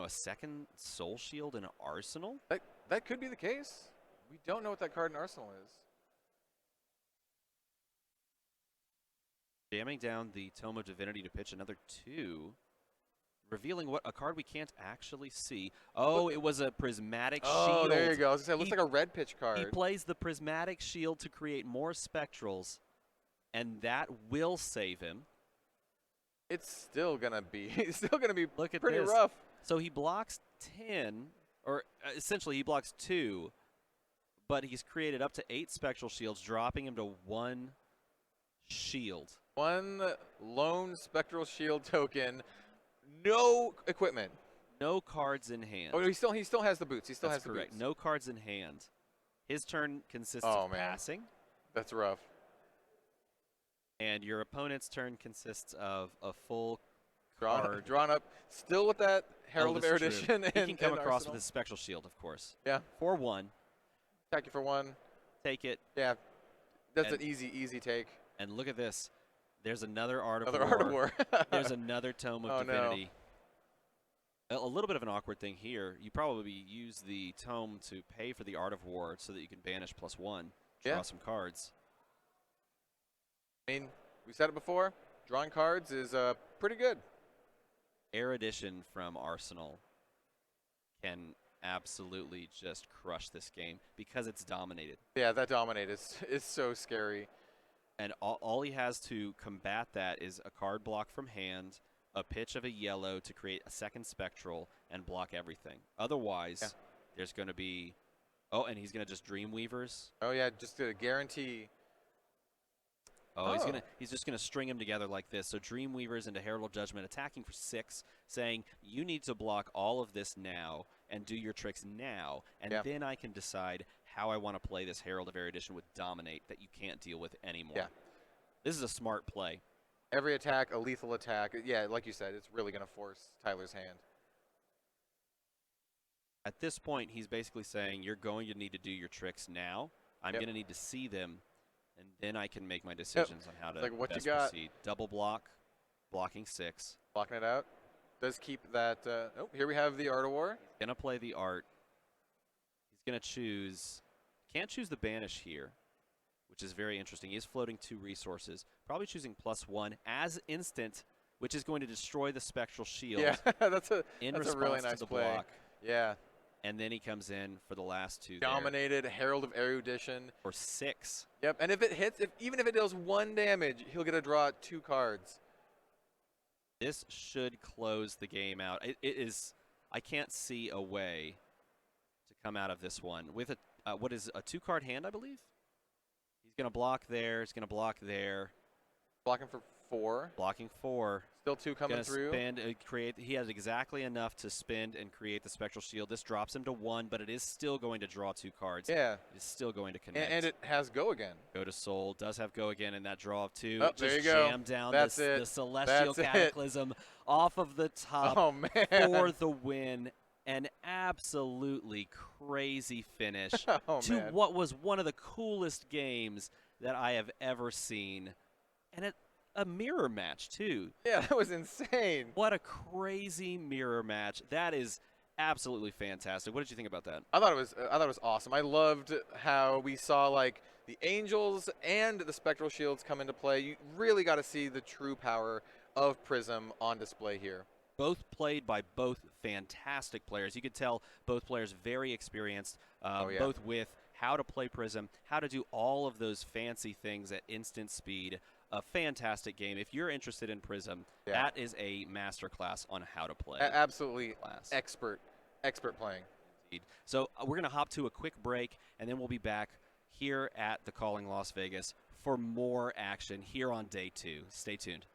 second Soul Shield in Arsenal? That could be the case. We don't know what that card in Arsenal is. Jamming down the Tome of Divinity to pitch another 2. Revealing what a card we can't actually see. Oh, it was a Prismatic Shield. Oh, there you go. I was gonna say, it looks like a red pitch card. He plays the Prismatic Shield to create more Spectrals, and that will save him. It's still gonna be Look at pretty this. rough. So he blocks 10, or essentially he blocks 2, but he's created up to 8 Spectral Shields, dropping him to 1 shield. 1 lone Spectral Shield token. No equipment. No cards in hand. Oh, he still has the boots. He still has the correct. boots. No cards in hand. His turn consists of passing. That's rough. And your opponent's turn consists of a full card. Drawn up. Still with that Herald of Erudition. He can come across Arsenal. with his Spectral Shield, of course. Yeah. For 1. Attack you for 1. Take it. Yeah. That's an easy take. And look at this. There's another Art of War. There's another Tome of Divinity. No. A little bit of an awkward thing here. You probably use the Tome to pay for the Art of War so that you can banish +1. Draw some cards. I mean, we said it before. Drawing cards is pretty good. Erudition from Arsenal can absolutely just crush this game because it's dominated. Yeah, that dominate is so scary. And all he has to combat that is a card block from hand, a pitch of a yellow to create a second Spectral, and block everything. Otherwise, there's going to be... Oh, and he's going to just Dreamweavers. Oh, yeah, just to guarantee... Oh, he's just gonna string them together like this. So Dreamweavers into Herald of Judgment, attacking for 6, saying you need to block all of this now and do your tricks now, and then I can decide how I want to play this Herald of Erudition with Dominate that you can't deal with anymore. Yeah. This is a smart play. Every attack, a lethal attack. Yeah, like you said, it's really gonna force Tyler's hand. At this point, he's basically saying you're going to need to do your tricks now. I'm going to need to see them. And then I can make my decisions on how to best proceed. Double block, blocking 6. Blocking it out. Does keep that. Oh, here we have the Art of War. Going to play the Art. He's going to choose. Can't choose the Banish here, which is very interesting. He is floating 2 resources. Probably choosing +1 as instant, which is going to destroy the Spectral Shield. Yeah, that's a really nice to the play. block. Yeah. And then he comes in for the last 2 Dominated, Herald of Erudition. For 6. Yep, and if it hits, even if it deals 1 damage, he'll get to draw 2 cards. This should close the game out. It is, I can't see a way to come out of this one. With a, what is a 2-card hand, I believe? He's going to block there, he's going to block there. Blocking for 4. Blocking 4. Still 2 coming Gonna through. spend, he has exactly enough to spend and create the Spectral Shield. This drops him to 1, but it is still going to draw 2 cards. Yeah. It is still going to connect. And it has Go again. Go to Soul. Does have Go again in that draw of 2. Oh, there you go. Jam down That's the it. Celestial That's Cataclysm off of the top Oh, man. for the win. An absolutely crazy finish Oh, to man. what was one of the coolest games that I have ever seen. And a mirror match, too. Yeah, that was insane. What a crazy mirror match. That is absolutely fantastic. What did you think about that? I thought it was awesome. I loved how we saw like the Angels and the Spectral Shields come into play. You really got to see the true power of Prism on display here. Both played by both fantastic players. You could tell both players very experienced, both with how to play Prism, how to do all of those fancy things at instant speed. A fantastic game. If you're interested in Prism, that is a masterclass on how to play. Absolutely expert playing. Indeed. So we're going to hop to a quick break, and then we'll be back here at the Calling Las Vegas for more action here on day 2. Stay tuned.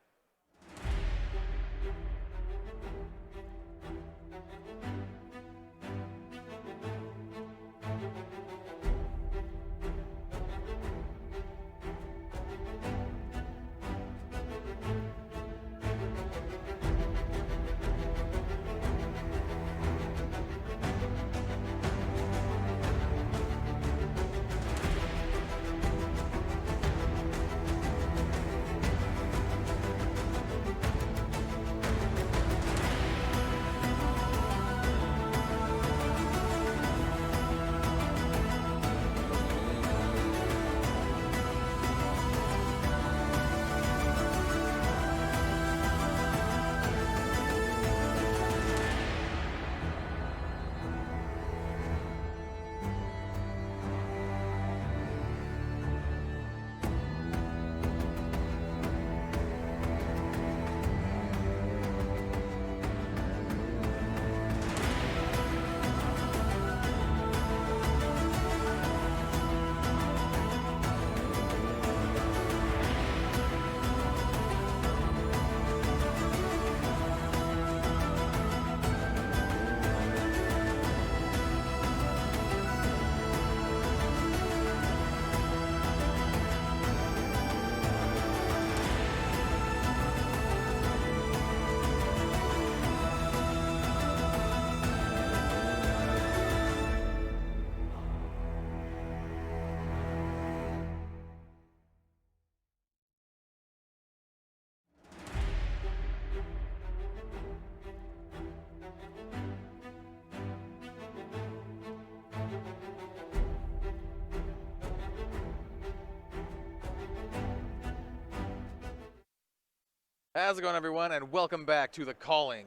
How's it going, everyone, and welcome back to the Calling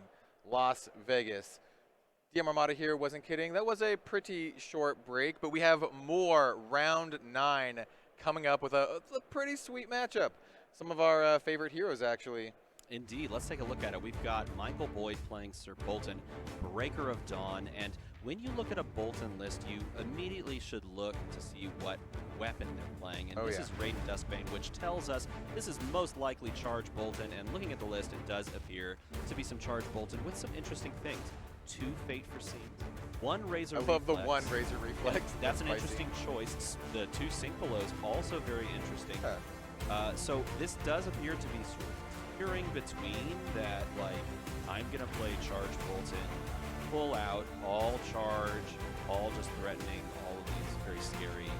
Las Vegas. DM Armada here, wasn't kidding. That was a pretty short break, but we have more round 9 coming up with a pretty sweet matchup. Some of our favorite heroes, actually. Indeed. Let's take a look at it. We've got Michael Boyd playing Sir Bolton, Breaker of Dawn, and when you look at a Bolton list, you immediately should look to see what weapon they're playing. And this is Raiden Duskbane, which tells us this is most likely Charge Bolton. And looking at the list, it does appear to be some Charge Bolton with some interesting things. 2 Fate for Scenes, 1 Razor Reflex. I love the 1 Razor Reflex. That's an interesting choice. The 2 Sync Belows, also very interesting. So this does appear to be sort of teetering between that, like, I'm going to play Charge Bolton, pull out, all charge, all just threatening, all of these very scary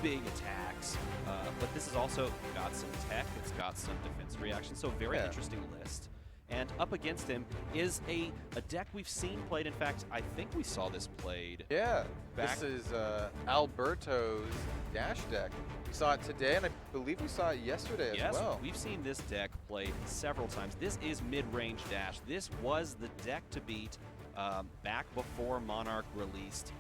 big attacks. But this has also got some tech, it's got some defense reaction, so very interesting list. And up against him is a deck we've seen played. In fact, I think we saw this played. Yeah, this is Alberto's Dash deck. We saw it today, and I believe we saw it yesterday as well. Yes, we've seen this deck played several times. This is mid-range Dash. This was the deck to beat back before Monarch released.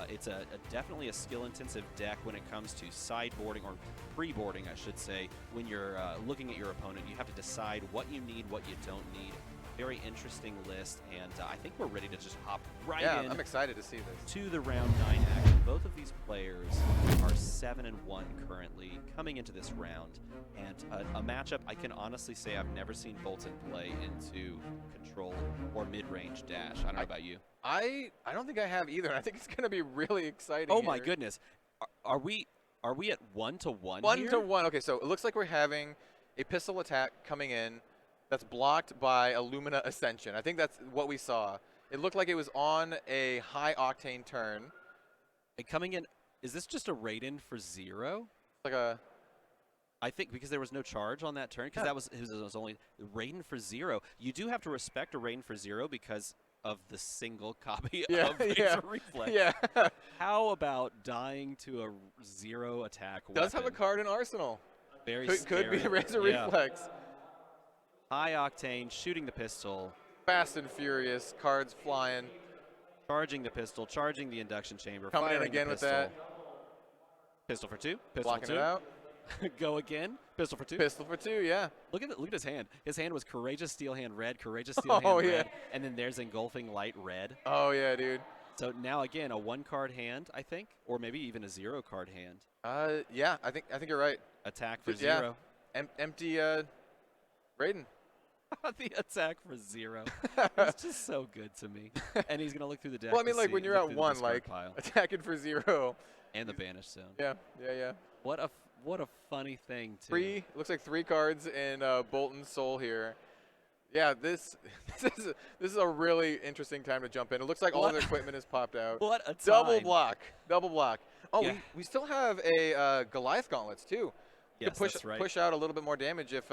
It's definitely a skill-intensive deck when it comes to sideboarding, or pre-boarding, I should say. When you're looking at your opponent, you have to decide what you need, what you don't need. Very interesting list, and I think we're ready to just hop right in. I'm excited to see this. To the round 9 action. both of these players are 7-1 currently coming into this round, and a matchup I can honestly say I've never seen Bolton play into control or mid-range dash. I don't know about you. I don't think I have either. I think it's going to be really exciting. Oh my goodness, are we at 1-1? 1-1. Okay, so it looks like we're having a pistol attack coming in that's blocked by a Lumina Ascension. I think that's what we saw. It looked like it was on a high octane turn. And coming in, is this just a raid-in for 0? Like a... I think because there was no charge on that turn, because that was only raid-in for 0. You do have to respect a raid-in for 0 because of the single copy of Razor Reflex. Yeah. How about dying to a 0 attack weapon? Does have a card in Arsenal. Very could be Razor Reflex. High octane, shooting the pistol. Fast and furious, cards flying. Charging the pistol, charging the induction chamber. Coming in firing again with that. Pistol for 2. Pistol Blocking for 2. it out. Go again. Pistol for 2. Pistol for 2, yeah. Look at his hand. His hand was Courageous Steel Hand red, Courageous Steel Hand red, and then there's Engulfing Light red. Oh yeah, dude. So now again a 1-card hand, I think, or maybe even a 0-card hand. Yeah, I think you're right. Attack for 0. Empty Raiden. The attack for 0. It's just so good to me. And he's gonna look through the deck. Well, I mean, like when you're at 1, like attacking for 0. And the banish zone. Yeah. What a funny thing too. Looks like 3 cards in Bolton's soul here. Yeah, this is a really interesting time to jump in. It looks like all their equipment has popped out. What a time. Double block. Oh, yeah. we still have a Goliath gauntlets too. Yes, to that's right. push out a little bit more damage if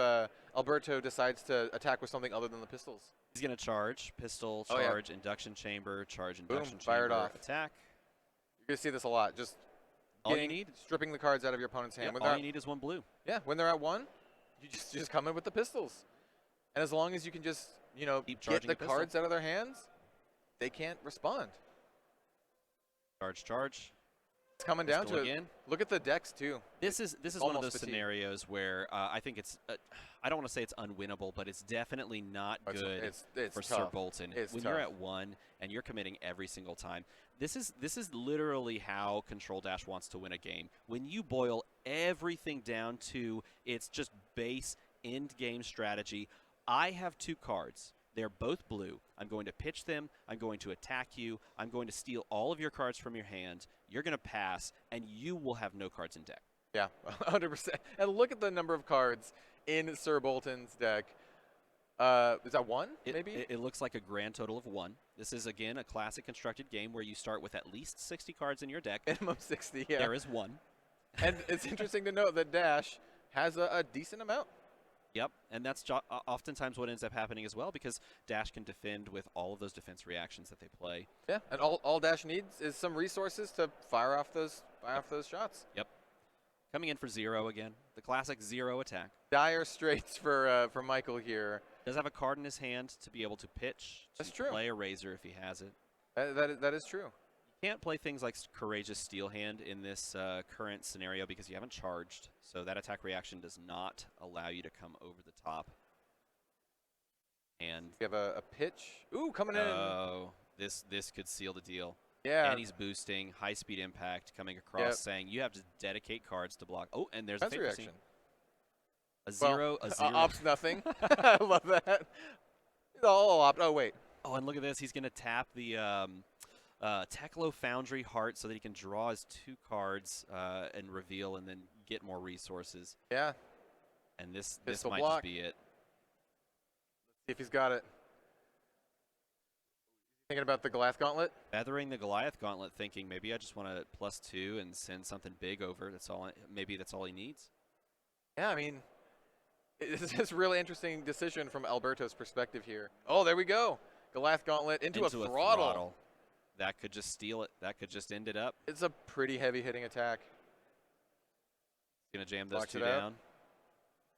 Alberto decides to attack with something other than the pistols. He's going to charge, pistol, charge, induction chamber, charge, induction chamber, fire it off. Attack. You're going to see this a lot. Just all you need, stripping the cards out of your opponent's hand. All you need is 1 blue. Yeah, when they're at 1, you just come in with the pistols. And as long as you can just, get the cards out of their hands, they can't respond. Charge. It's coming down to it. Look at the decks too. This is one of those scenarios where I think it's I don't want to say it's unwinnable, but it's definitely not good for tough. Sir Bolton. It's when tough. You're at 1 and you're committing every single time. This is literally how Control Dash wants to win a game. When you boil everything down to its just base end game strategy, I have 2 cards. They're both blue. I'm going to pitch them. I'm going to attack you. I'm going to steal all of your cards from your hand. You're going to pass, and you will have no cards in deck. Yeah, 100%. And look at the number of cards in Sir Bolton's deck. Is that 1, maybe? It looks like a grand total of 1. This is, again, a classic constructed game where you start with at least 60 cards in your deck. Minimum 60, yeah. There is 1. And it's interesting to note that Dash has a decent amount. Yep, and that's oftentimes what ends up happening as well, because Dash can defend with all of those defense reactions that they play. Yeah, and all Dash needs is some resources to fire off those shots. Yep. Coming in for 0 again, the classic 0 attack. Dire straits for Michael here. Does have a card in his hand to be able to pitch. That's true. Play a Razor if he has it. That is true. Can't play things like Courageous Steel Hand in this current scenario because you haven't charged, so that attack reaction does not allow you to come over the top. And you have a pitch. Ooh, coming in. Oh, this could seal the deal. Yeah. And he's boosting high speed impact coming across, saying you have to dedicate cards to block. Oh, and there's a reaction. A 0. Ops nothing. I love that. All opt. Oh wait. Oh, and look at this. He's going to tap the Teklo Foundry Heart so that he can draw his 2 cards and reveal and then get more resources. Yeah. And this Pistol might block. just be it. See if he's got it. Thinking about the Goliath Gauntlet? Feathering the Goliath Gauntlet, thinking maybe I just want to +2 and send something big over. Maybe that's all he needs. Yeah, I mean, it's a really interesting decision from Alberto's perspective here. Oh, there we go. Goliath Gauntlet into a throttle. That could just steal it. That could just end it up. It's a pretty heavy-hitting attack. Going to jam those 2 down.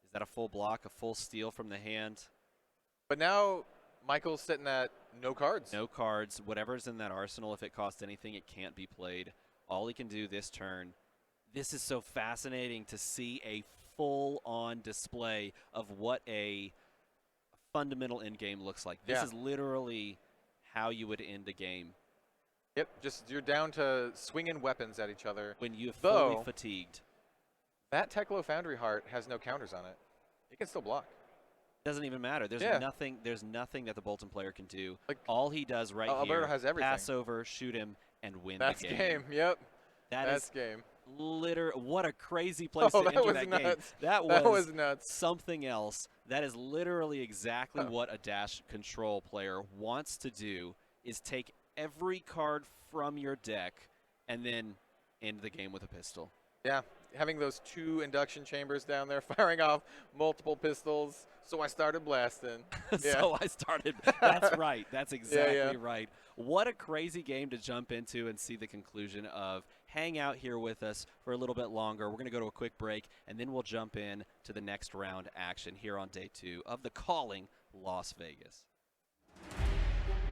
Is that a full block, a full steal from the hand? But now Michael's sitting at no cards. No cards. Whatever's in that arsenal, if it costs anything, it can't be played. All he can do this turn. This is so fascinating to see a full-on display of what a fundamental end game looks like. This is literally how you would end a game. Yep, just you're down to swinging weapons at each other. When you're Though, fully fatigued. that Teklo Foundry Heart has no counters on it. It can still block. Doesn't even matter. There's Yeah. nothing. There's nothing that the Bolton player can do. Like, all he does right here, Alberto has everything. pass over, shoot him, and win That's the game. game. Yep. That's game. what a crazy place to that enter was that nuts. game. That was nuts. something else. That is literally exactly what a Dash control player wants to do, is take every card from your deck and then end the game with a pistol. Yeah, having those 2 induction chambers down there, firing off multiple pistols. So I started blasting. Yeah. So I started. That's right. That's exactly yeah. right. What a crazy game to jump into and see the conclusion of. Hang out here with us for a little bit longer. We're going to go to a quick break, and then we'll jump in to the next round action here on day 2 of the Calling Las Vegas.